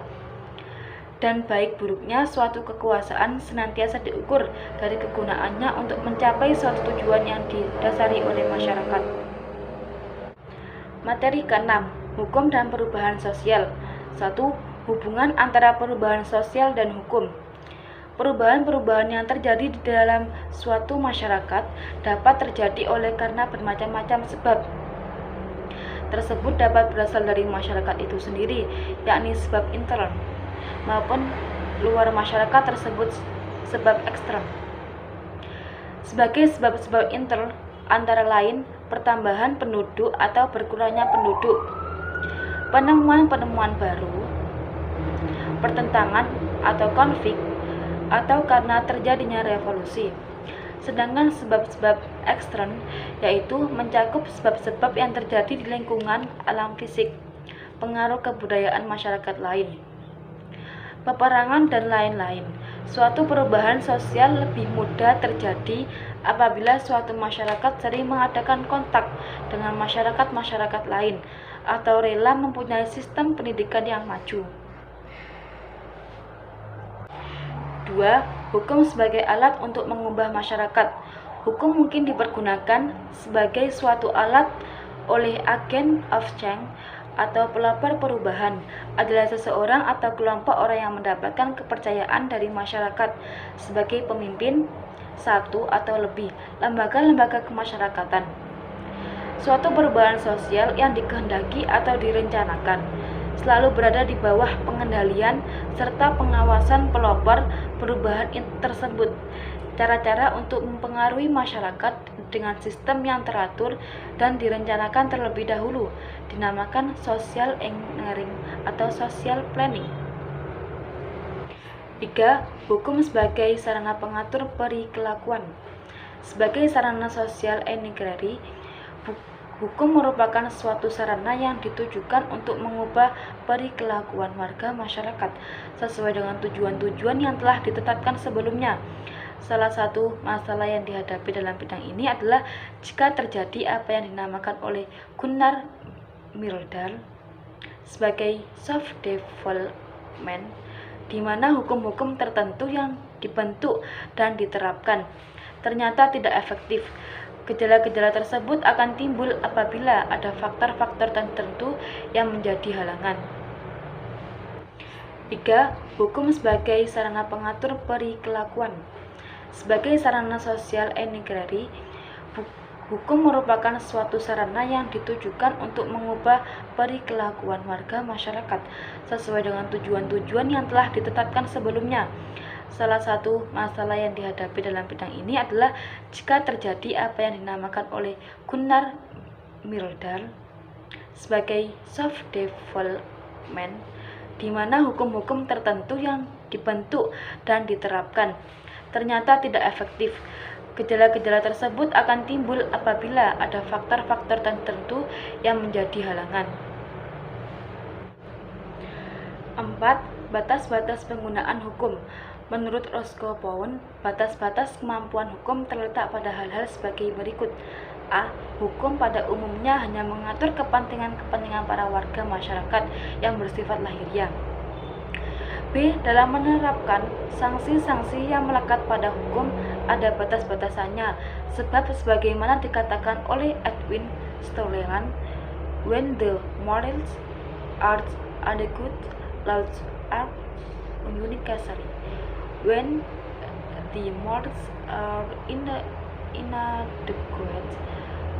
Dan baik buruknya suatu kekuasaan senantiasa diukur dari kegunaannya untuk mencapai suatu tujuan yang didasari oleh masyarakat. Materi ke-6, hukum dan perubahan sosial. 1. Hubungan antara perubahan sosial dan hukum. Perubahan-perubahan yang terjadi di dalam suatu masyarakat dapat terjadi oleh karena bermacam-macam sebab. Tersebut dapat berasal dari masyarakat itu sendiri, yakni sebab intern, maupun luar masyarakat tersebut sebab ekstern. Sebagai sebab-sebab intern antara lain pertambahan penduduk atau berkurangnya penduduk, penemuan-penemuan baru, pertentangan atau konflik, atau karena terjadinya revolusi. Sedangkan sebab-sebab ekstern yaitu mencakup sebab-sebab yang terjadi di lingkungan alam fisik, pengaruh kebudayaan masyarakat lain, peperangan dan lain-lain. Suatu perubahan sosial lebih mudah terjadi apabila suatu masyarakat sering mengadakan kontak dengan masyarakat-masyarakat lain atau rela mempunyai sistem pendidikan yang maju. 2. Hukum sebagai alat untuk mengubah masyarakat. Hukum mungkin dipergunakan sebagai suatu alat oleh agent of change atau pelopor perubahan, adalah seseorang atau kelompok orang yang mendapatkan kepercayaan dari masyarakat sebagai pemimpin satu atau lebih lembaga-lembaga kemasyarakatan. Suatu perubahan sosial yang dikehendaki atau direncanakan selalu berada di bawah pengendalian serta pengawasan pelopor perubahan tersebut. Cara-cara untuk mempengaruhi masyarakat dengan sistem yang teratur dan direncanakan terlebih dahulu dinamakan social engineering atau social planning. 3. Hukum sebagai sarana pengatur perilakuan. Sebagai sarana social engineering, hukum merupakan suatu sarana yang ditujukan untuk mengubah perilakuan warga masyarakat sesuai dengan tujuan-tujuan yang telah ditetapkan sebelumnya. Salah satu masalah yang dihadapi dalam bidang ini adalah jika terjadi apa yang dinamakan oleh Gunnar Myrdal sebagai soft development, di mana hukum-hukum tertentu yang dibentuk dan diterapkan ternyata tidak efektif. Gejala-gejala tersebut akan timbul apabila ada faktor-faktor tertentu yang menjadi halangan. 3. Hukum sebagai sarana pengatur perilakuan. Sebagai sarana sosial engineering, hukum merupakan suatu sarana yang ditujukan untuk mengubah perilakuan warga masyarakat sesuai dengan tujuan-tujuan yang telah ditetapkan sebelumnya. Salah satu masalah yang dihadapi dalam bidang ini adalah jika terjadi apa yang dinamakan oleh Gunnar Myrdal sebagai soft development, di mana hukum-hukum tertentu yang dibentuk dan diterapkan ternyata tidak efektif. Gejala-gejala tersebut akan timbul apabila ada faktor-faktor tertentu yang menjadi halangan. 4. Batas-batas penggunaan hukum. Menurut Roscoe Pound, batas-batas kemampuan hukum terletak pada hal-hal sebagai berikut. A. Hukum pada umumnya hanya mengatur kepentingan-kepentingan para warga masyarakat yang bersifat lahiriah. B. Dalam menerapkan sanksi-sanksi yang melekat pada hukum ada batas-batasannya, sebab sebagaimana dikatakan oleh Edwin Stoleran, when the morals are adequate, laws are unnecessary. When the morals are inadequate,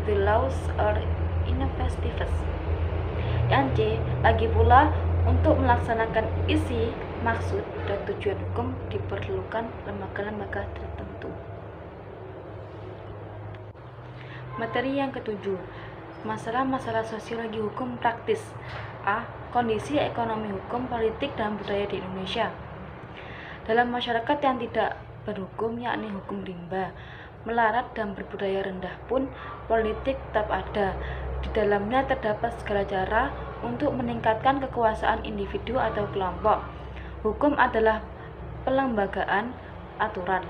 the laws are ineffective. Yang C. Lagi pula, untuk melaksanakan isi, maksud, dan tujuan hukum diperlukan lembaga-lembaga tertentu. Materi yang ketujuh, masalah-masalah sosiologi hukum praktis. A. Kondisi ekonomi hukum, politik, dan budaya di Indonesia. Dalam masyarakat yang tidak berhukum, yakni hukum rimba, melarat, dan berbudaya rendah pun, politik tetap ada. Di dalamnya terdapat segala cara untuk meningkatkan kekuasaan individu atau kelompok. Hukum adalah pelembagaan aturan.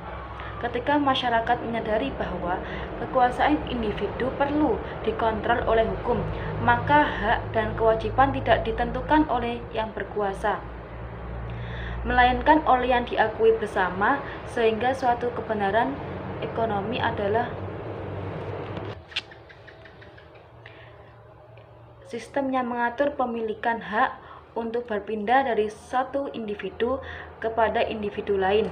Ketika masyarakat menyadari bahwa kekuasaan individu perlu dikontrol oleh hukum, maka hak dan kewajiban tidak ditentukan oleh yang berkuasa, melainkan oleh yang diakui bersama, sehingga suatu kebenaran ekonomi adalah sistem yang mengatur pemilikan hak untuk berpindah dari satu individu kepada individu lain.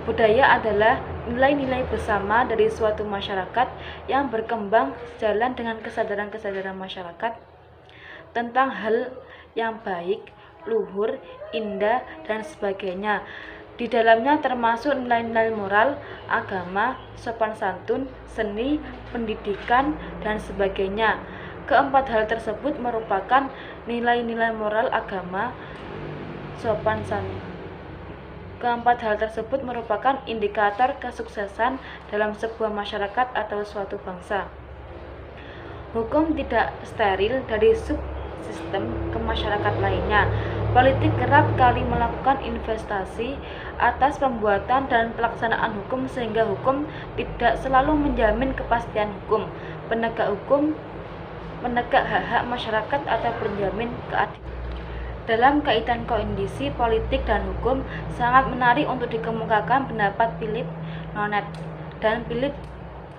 Budaya adalah nilai-nilai bersama dari suatu masyarakat yang berkembang sejalan dengan kesadaran-kesadaran masyarakat tentang hal yang baik, luhur, indah, dan sebagainya. Di dalamnya termasuk nilai-nilai moral, agama, sopan santun, seni, pendidikan, dan sebagainya. Keempat hal tersebut merupakan nilai-nilai moral, agama, sopan santun. Keempat hal tersebut merupakan indikator kesuksesan dalam sebuah masyarakat atau suatu bangsa. Hukum tidak steril dari subsistem kemasyarakatan lainnya. Politik kerap kali melakukan investasi atas pembuatan dan pelaksanaan hukum, sehingga hukum tidak selalu menjamin kepastian hukum, menegak hak-hak masyarakat atau menjamin keadilan. Dalam kaitan kondisi politik dan hukum, sangat menarik untuk dikemukakan pendapat Philip Nonet dan Philip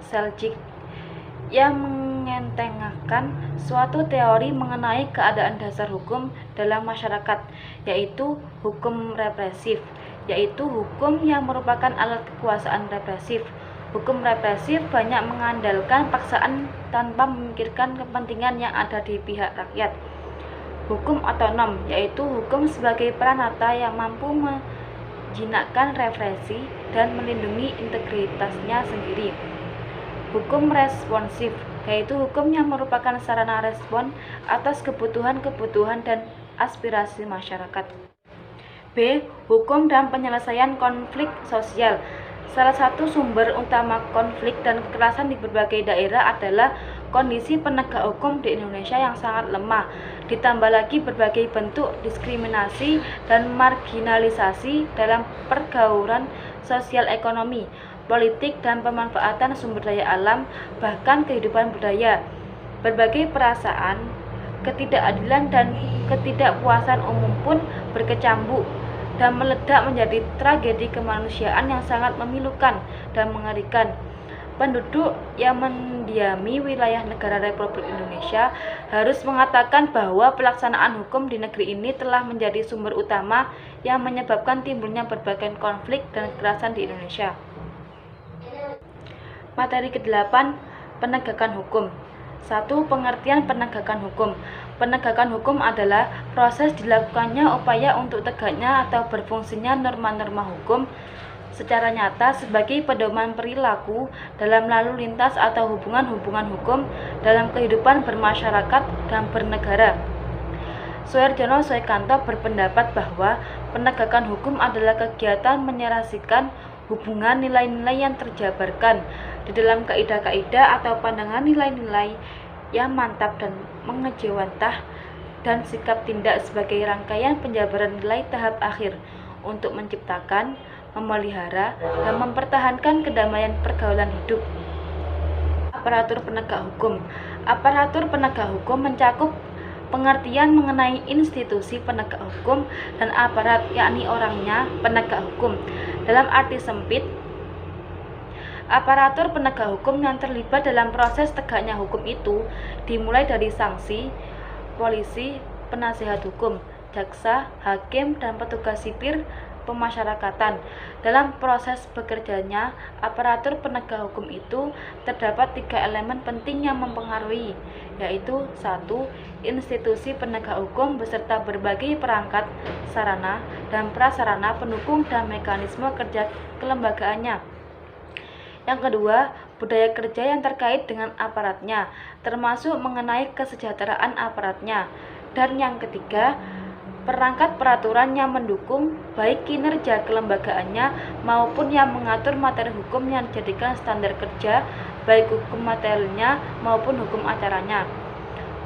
Seljic yang mengentengkan suatu teori mengenai keadaan dasar hukum dalam masyarakat, yaitu hukum represif, yaitu hukum yang merupakan alat kekuasaan represif. Hukum represif banyak mengandalkan paksaan tanpa memikirkan kepentingan yang ada di pihak rakyat. Hukum otonom, yaitu hukum sebagai peranata yang mampu menjinakkan represi dan melindungi integritasnya sendiri. Hukum responsif, yaitu hukum yang merupakan sarana respon atas kebutuhan-kebutuhan dan aspirasi masyarakat. B. Hukum dan penyelesaian konflik sosial. Salah satu sumber utama konflik dan kekerasan di berbagai daerah adalah kondisi penegak hukum di Indonesia yang sangat lemah, ditambah lagi berbagai bentuk diskriminasi dan marginalisasi dalam pergaulan sosial, ekonomi, politik, dan pemanfaatan sumber daya alam, bahkan kehidupan budaya. Berbagai perasaan, ketidakadilan, dan ketidakpuasan umum pun berkecambuk dan meledak menjadi tragedi kemanusiaan yang sangat memilukan dan mengerikan. Penduduk yang mendiami wilayah negara Republik Indonesia harus mengatakan bahwa pelaksanaan hukum di negeri ini telah menjadi sumber utama yang menyebabkan timbulnya berbagai konflik dan kekerasan di Indonesia. Materi ke-8, penegakan hukum. 1. Pengertian penegakan hukum. Penegakan hukum adalah proses dilakukannya upaya untuk tegaknya atau berfungsinya norma-norma hukum secara nyata sebagai pedoman perilaku dalam lalu lintas atau hubungan-hubungan hukum dalam kehidupan bermasyarakat dan bernegara. Suharjono Soekanto berpendapat bahwa penegakan hukum adalah kegiatan menyelesaikan hubungan nilai-nilai yang terjabarkan di dalam kaidah-kaidah atau pandangan nilai-nilai yang mantap dan mengejawantah, dan sikap tindak sebagai rangkaian penjabaran nilai tahap akhir untuk menciptakan, memelihara, dan mempertahankan kedamaian pergaulan hidup. Aparatur penegak hukum. Aparatur penegak hukum mencakup pengertian mengenai institusi penegak hukum dan aparat, yakni orangnya penegak hukum. Dalam arti sempit, aparatur penegak hukum yang terlibat dalam proses tegaknya hukum itu dimulai dari sanksi, polisi, penasihat hukum, jaksa, hakim, dan petugas sipir pemasyarakatan. Dalam proses bekerjanya aparatur penegak hukum itu terdapat 3 elemen penting yang mempengaruhi, yaitu 1. Institusi penegak hukum beserta berbagai perangkat, sarana, dan prasarana pendukung dan mekanisme kerja kelembagaannya. Yang kedua, budaya kerja yang terkait dengan aparatnya, termasuk mengenai kesejahteraan aparatnya. Dan yang ketiga, perangkat peraturan yang mendukung baik kinerja kelembagaannya maupun yang mengatur materi hukum yang dijadikan standar kerja, baik hukum materialnya maupun hukum acaranya.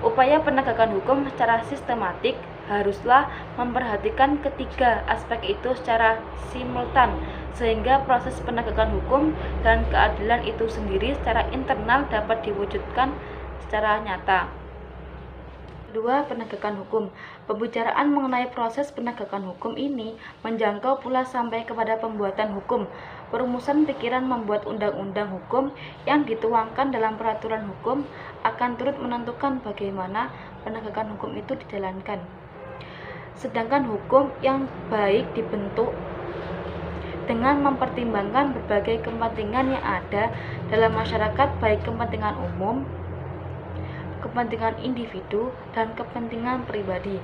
Upaya penegakan hukum secara sistematik haruslah memperhatikan ketiga aspek itu secara simultan, sehingga proses penegakan hukum dan keadilan itu sendiri secara internal dapat diwujudkan secara nyata. Kedua, penegakan hukum. Pembicaraan mengenai proses penegakan hukum ini menjangkau pula sampai kepada pembuatan hukum. Perumusan pikiran membuat undang-undang hukum yang dituangkan dalam peraturan hukum akan turut menentukan bagaimana penegakan hukum itu dijalankan. Sedangkan hukum yang baik dibentuk dengan mempertimbangkan berbagai kepentingan yang ada dalam masyarakat, baik kepentingan umum, kepentingan individu, dan kepentingan pribadi.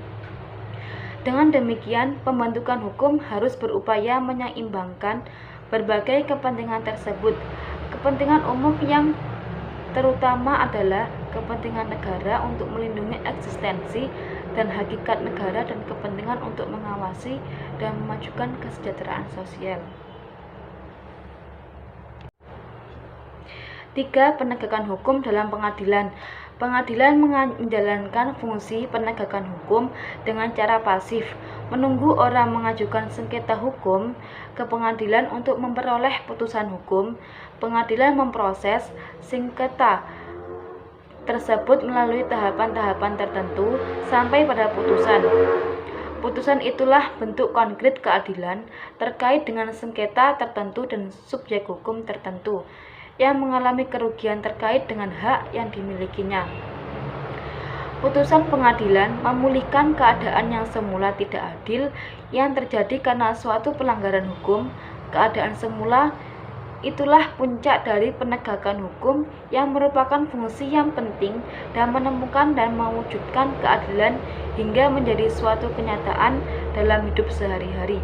Dengan demikian, pembentukan hukum harus berupaya menyeimbangkan berbagai kepentingan tersebut. Kepentingan umum yang terutama adalah kepentingan negara untuk melindungi eksistensi dan hakikat negara dan kepentingan untuk mengawasi dan memajukan kesejahteraan sosial. 3. Penegakan hukum dalam pengadilan. Pengadilan menjalankan fungsi penegakan hukum dengan cara pasif, menunggu orang mengajukan sengketa hukum ke pengadilan untuk memperoleh putusan hukum. Pengadilan memproses sengketa tersebut melalui tahapan-tahapan tertentu sampai pada putusan. Putusan itulah bentuk konkret keadilan terkait dengan sengketa tertentu dan subjek hukum tertentu yang mengalami kerugian terkait dengan hak yang dimilikinya. Putusan pengadilan memulihkan keadaan yang semula tidak adil yang terjadi karena suatu pelanggaran hukum. Keadaan semula itulah puncak dari penegakan hukum yang merupakan fungsi yang penting dan menemukan dan mewujudkan keadilan hingga menjadi suatu kenyataan dalam hidup sehari-hari.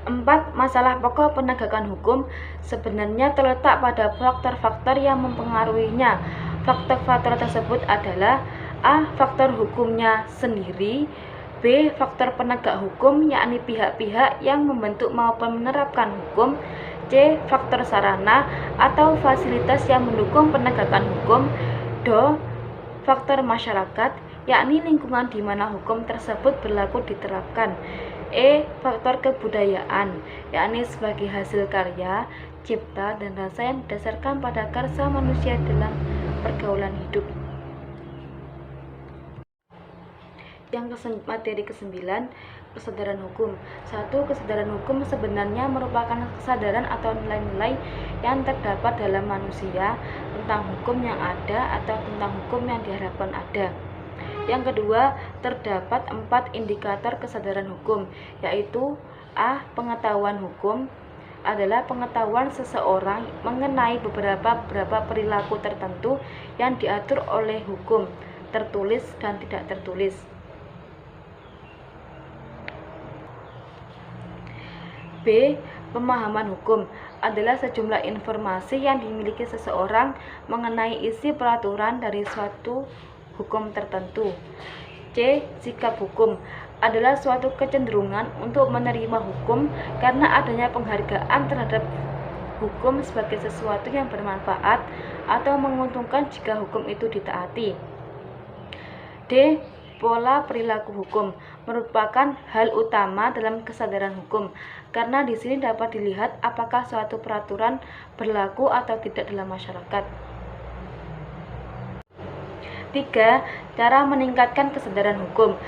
4. Masalah pokok penegakan hukum sebenarnya terletak pada faktor-faktor yang mempengaruhinya. Faktor-faktor tersebut adalah A. Faktor hukumnya sendiri, B. Faktor penegak hukum, yakni pihak-pihak yang membentuk maupun menerapkan hukum, C. Faktor sarana atau fasilitas yang mendukung penegakan hukum, D. Faktor masyarakat, yakni lingkungan di mana hukum tersebut berlaku diterapkan, E. Faktor kebudayaan, yakni sebagai hasil karya, cipta, dan rasa yang didasarkan pada karsa manusia dalam pergaulan hidup. Materi ke-9, kesadaran hukum. 1. Kesadaran hukum sebenarnya merupakan kesadaran atau nilai-nilai yang terdapat dalam manusia tentang hukum yang ada atau tentang hukum yang diharapkan ada. Yang kedua, terdapat 4 indikator kesadaran hukum, yaitu A. Pengetahuan hukum adalah pengetahuan seseorang mengenai beberapa perilaku tertentu yang diatur oleh hukum, tertulis dan tidak tertulis. B. Pemahaman hukum adalah sejumlah informasi yang dimiliki seseorang mengenai isi peraturan dari suatu hukum tertentu. C. Sikap hukum adalah suatu kecenderungan untuk menerima hukum karena adanya penghargaan terhadap hukum sebagai sesuatu yang bermanfaat atau menguntungkan jika hukum itu ditaati. D. Pola perilaku hukum merupakan hal utama dalam kesadaran hukum karena di sini dapat dilihat apakah suatu peraturan berlaku atau tidak dalam masyarakat. 3. Cara meningkatkan kesadaran hukum.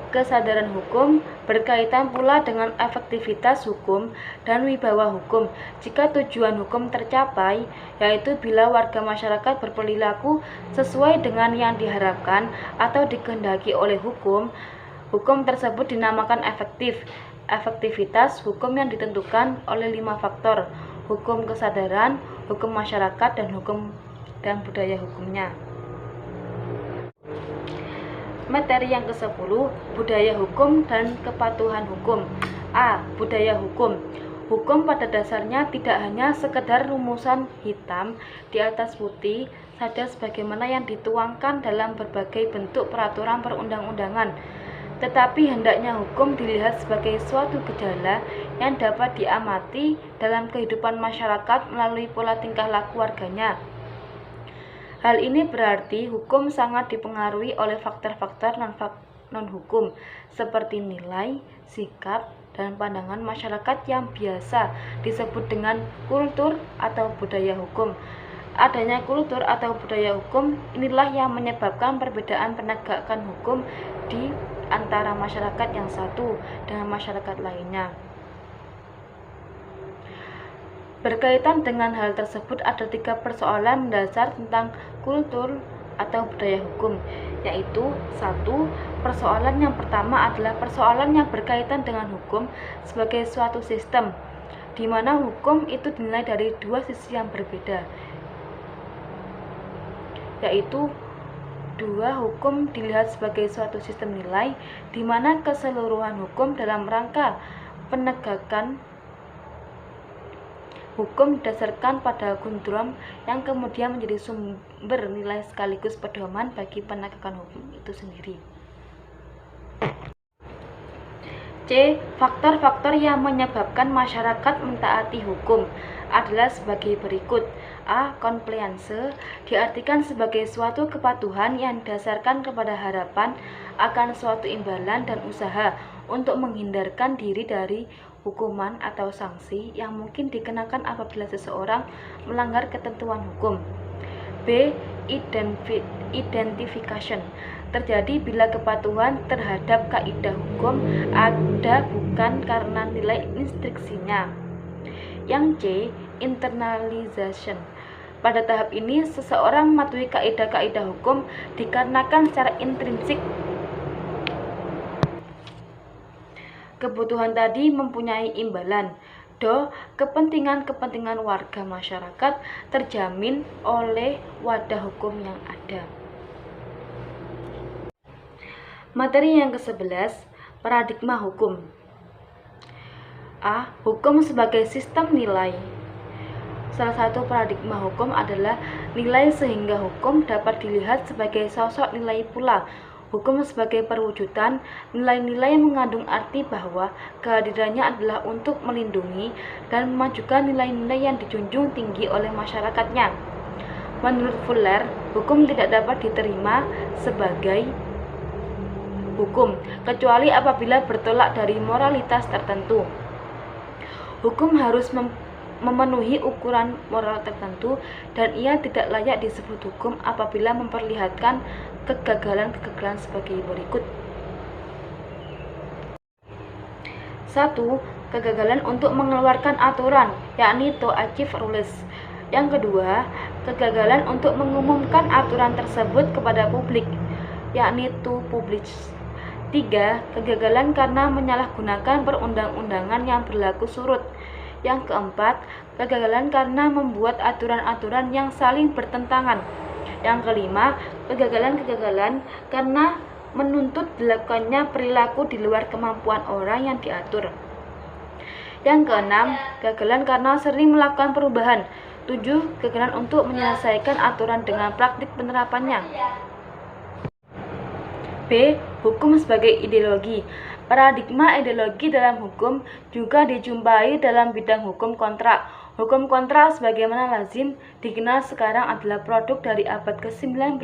Kesadaran hukum berkaitan pula dengan efektivitas hukum dan wibawa hukum. Jika tujuan hukum tercapai, yaitu bila warga masyarakat berperilaku sesuai dengan yang diharapkan atau dikehendaki oleh hukum, hukum tersebut dinamakan efektif. Efektivitas hukum yang ditentukan oleh 5 faktor: hukum kesadaran, hukum masyarakat, dan hukum dan budaya hukumnya. Materi yang ke-10, budaya hukum dan kepatuhan hukum. A. Budaya hukum. Hukum pada dasarnya tidak hanya sekedar rumusan hitam di atas putih saja sebagaimana yang dituangkan dalam berbagai bentuk peraturan perundang-undangan, tetapi hendaknya hukum dilihat sebagai suatu gejala yang dapat diamati dalam kehidupan masyarakat melalui pola tingkah laku warganya. Hal ini berarti hukum sangat dipengaruhi oleh faktor-faktor non-hukum seperti nilai, sikap, dan pandangan masyarakat yang biasa disebut dengan kultur atau budaya hukum. Adanya kultur atau budaya hukum inilah yang menyebabkan perbedaan penegakan hukum di antara masyarakat yang satu dengan masyarakat lainnya. Berkaitan dengan hal tersebut ada 3 persoalan mendasar tentang kultur atau budaya hukum, yaitu 1. Persoalan yang pertama adalah persoalan yang berkaitan dengan hukum sebagai suatu sistem, di mana hukum itu dinilai dari 2 sisi yang berbeda, yaitu 2. Hukum dilihat sebagai suatu sistem nilai, di mana keseluruhan hukum dalam rangka penegakan hukum didasarkan pada Gundram yang kemudian menjadi sumber nilai sekaligus pedoman bagi penegakan hukum itu sendiri. C. Faktor-faktor yang menyebabkan masyarakat mentaati hukum adalah sebagai berikut. A. Compliance diartikan sebagai suatu kepatuhan yang didasarkan kepada harapan akan suatu imbalan dan usaha untuk menghindarkan diri dari hukuman atau sanksi yang mungkin dikenakan apabila seseorang melanggar ketentuan hukum. B. Identification terjadi bila kepatuhan terhadap kaidah hukum ada bukan karena nilai instruksinya. Yang C. Internalization. Pada tahap ini, seseorang mematuhi kaidah-kaidah hukum dikarenakan secara intrinsik kebutuhan tadi mempunyai imbalan. Do. Kepentingan-kepentingan warga masyarakat terjamin oleh wadah hukum yang ada. Materi yang ke-11, paradigma hukum. A. Hukum sebagai sistem nilai. Salah satu paradigma hukum adalah nilai, sehingga hukum dapat dilihat sebagai sosok nilai pula. Hukum sebagai perwujudan nilai-nilai mengandung arti bahwa kehadirannya adalah untuk melindungi dan memajukan nilai-nilai yang dijunjung tinggi oleh masyarakatnya. Menurut Fuller, hukum tidak dapat diterima sebagai hukum kecuali apabila bertolak dari moralitas tertentu. Hukum harus memenuhi ukuran moral tertentu dan ia tidak layak disebut hukum apabila memperlihatkan kegagalan-kegagalan sebagai berikut. 1. Kegagalan untuk mengeluarkan aturan, yakni to achieve rules. Yang kedua, kegagalan untuk mengumumkan aturan tersebut kepada publik, yakni to publish. 3. Kegagalan karena menyalahgunakan perundang-undangan yang berlaku surut. Yang keempat, kegagalan karena membuat aturan-aturan yang saling bertentangan. Yang kelima, kegagalan karena menuntut dilakukannya perilaku di luar kemampuan orang yang diatur. Yang keenam, kegagalan karena sering melakukan perubahan. 7. Kegagalan untuk menyelesaikan aturan dengan praktik penerapannya. B. Hukum sebagai ideologi. Paradigma ideologi dalam hukum juga dijumpai dalam bidang hukum kontrak. Hukum kontrak sebagaimana lazim dikenal sekarang adalah produk dari abad ke-19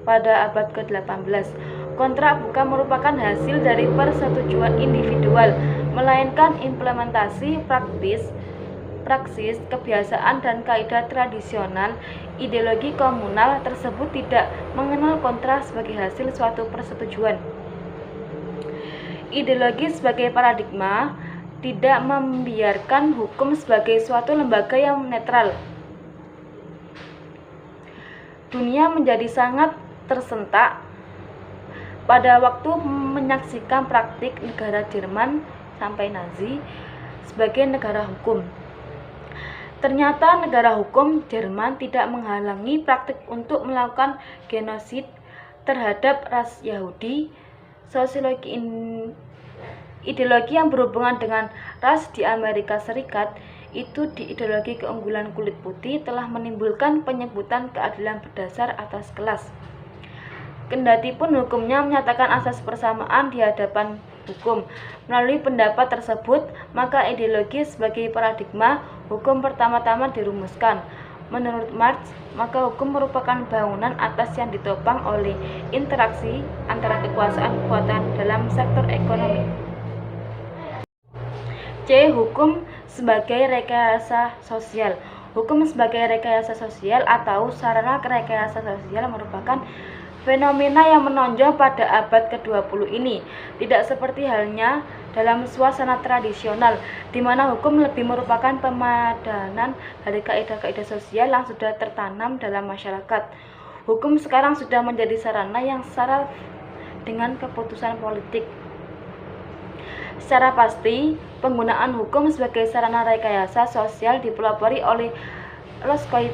pada abad ke-18. Kontrak bukan merupakan hasil dari persetujuan individual, melainkan implementasi praksis, kebiasaan, dan kaidah tradisional. Ideologi komunal tersebut tidak mengenal kontrak sebagai hasil suatu persetujuan. Ideologi sebagai paradigma tidak membiarkan hukum sebagai suatu lembaga yang netral. Dunia menjadi sangat tersentak pada waktu menyaksikan praktik negara Jerman sampai Nazi sebagai negara hukum. Ternyata negara hukum Jerman tidak menghalangi praktik untuk melakukan genosid terhadap ras Yahudi. Ideologi yang berhubungan dengan ras di Amerika Serikat, itu di ideologi keunggulan kulit putih, telah menimbulkan penyebutan keadilan berdasar atas kelas. Kendatipun hukumnya menyatakan asas persamaan di hadapan hukum. Melalui pendapat tersebut, maka ideologi sebagai paradigma hukum pertama-tama dirumuskan. Menurut Marx, maka hukum merupakan bangunan atas yang ditopang oleh interaksi antara kekuasaan-kekuatan dalam sektor ekonomi. C. Hukum sebagai rekayasa sosial. Hukum sebagai rekayasa sosial atau sarana rekayasa sosial merupakan fenomena yang menonjol pada abad ke-20 ini. Tidak seperti halnya dalam suasana tradisional, di mana hukum lebih merupakan pemadanan dari kaidah-kaidah sosial yang sudah tertanam dalam masyarakat. Hukum sekarang sudah menjadi sarana yang syarat dengan keputusan politik. Secara pasti, penggunaan hukum sebagai sarana rekayasa sosial dipelopori oleh Roscoe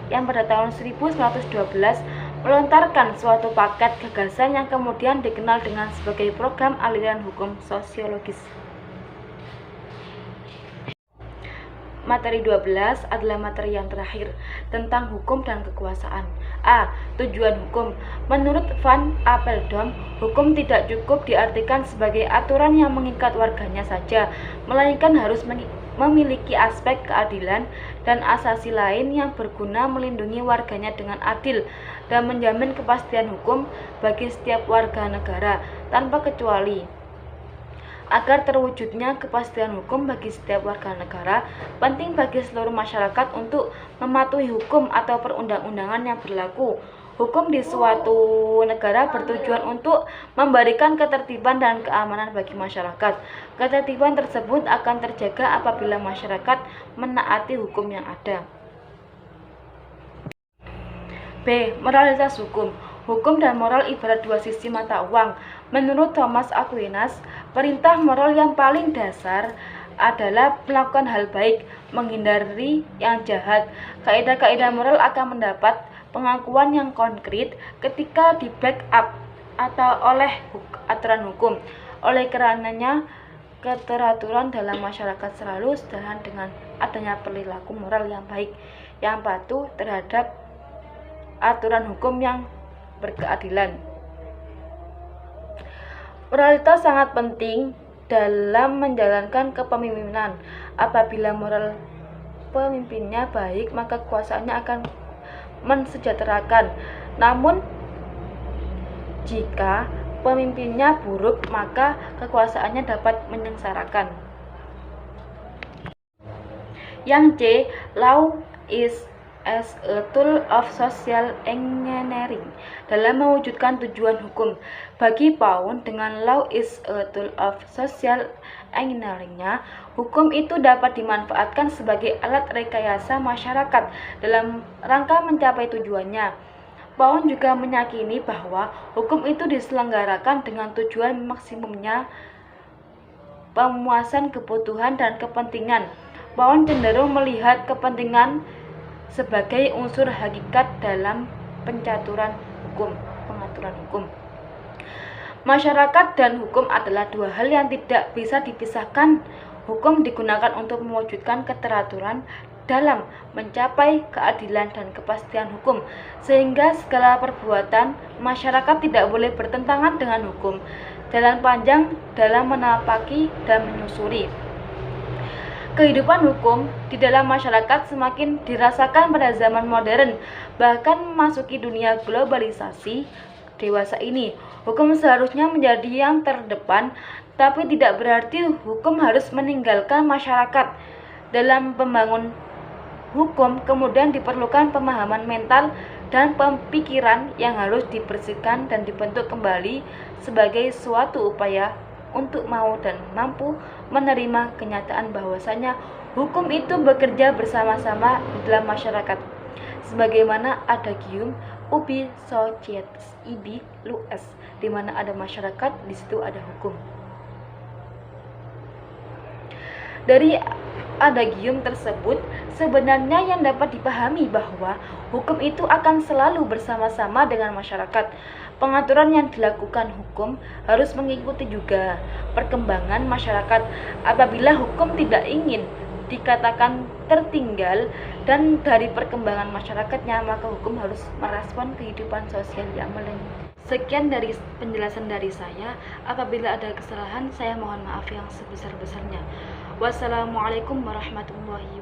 yang pada tahun 1912 melontarkan suatu paket gagasan yang kemudian dikenal dengan sebagai program aliran hukum sosiologis. Materi 12 adalah materi yang terakhir tentang hukum dan kekuasaan. A. Tujuan hukum. Menurut Van Apeldoorn, hukum tidak cukup diartikan sebagai aturan yang mengikat warganya saja, melainkan harus memiliki aspek keadilan dan asasi lain yang berguna melindungi warganya dengan adil dan menjamin kepastian hukum bagi setiap warga negara tanpa kecuali. Agar terwujudnya kepastian hukum bagi setiap warga negara, penting bagi seluruh masyarakat untuk mematuhi hukum atau perundang-undangan yang berlaku. Hukum di suatu negara bertujuan untuk memberikan ketertiban dan keamanan bagi masyarakat. Ketertiban tersebut akan terjaga apabila masyarakat menaati hukum yang ada. B. Moralitas hukum. Hukum dan moral ibarat dua sisi mata uang. Menurut Thomas Aquinas, perintah moral yang paling dasar adalah melakukan hal baik, menghindari yang jahat. Kaidah-kaidah moral akan mendapat pengakuan yang konkret ketika di back up atau oleh aturan hukum. Oleh karenanya, keteraturan dalam masyarakat selalu sejalan dengan adanya perilaku moral yang baik, yang patuh terhadap aturan hukum yang berkeadilan. Moralitas sangat penting dalam menjalankan kepemimpinan. Apabila moral pemimpinnya baik, maka kekuasaannya akan mensejahterakan. Namun, jika pemimpinnya buruk, maka kekuasaannya dapat menyengsarakan. Yang C. Law is as a tool of social engineering. Dalam mewujudkan tujuan hukum, bagi Pound dengan law is a tool of social engineering-nya, hukum itu dapat dimanfaatkan sebagai alat rekayasa masyarakat dalam rangka mencapai tujuannya. Pound juga meyakini bahwa hukum itu diselenggarakan dengan tujuan maksimumnya pemuasan kebutuhan dan kepentingan. Pound cenderung melihat kepentingan sebagai unsur hakikat dalam pengaturan hukum. Masyarakat dan hukum adalah dua hal yang tidak bisa dipisahkan. Hukum digunakan untuk mewujudkan keteraturan dalam mencapai keadilan dan kepastian hukum, sehingga segala perbuatan masyarakat tidak boleh bertentangan dengan hukum. Jalan panjang dalam menapaki dan menyusuri kehidupan hukum di dalam masyarakat semakin dirasakan pada zaman modern, bahkan memasuki dunia globalisasi dewasa ini. Hukum seharusnya menjadi yang terdepan, tapi tidak berarti hukum harus meninggalkan masyarakat. Dalam membangun hukum, kemudian diperlukan pemahaman mental dan pemikiran yang harus dibersihkan dan dibentuk kembali sebagai suatu upaya untuk mau dan mampu menerima kenyataan bahwasanya hukum itu bekerja bersama-sama dalam masyarakat. Sebagaimana adagium ubi societas ibi lues, di mana ada masyarakat, di situ ada hukum. Dari adagium tersebut, sebenarnya yang dapat dipahami bahwa hukum itu akan selalu bersama-sama dengan masyarakat. Pengaturan yang dilakukan hukum harus mengikuti juga perkembangan masyarakat. Apabila hukum tidak ingin dikatakan tertinggal dan dari perkembangan masyarakatnya, maka hukum harus merespon kehidupan sosial yang melingkupi. Sekian dari penjelasan dari saya. Apabila ada kesalahan, saya mohon maaf yang sebesar-besarnya. Wassalamualaikum warahmatullahi wabarakatuh.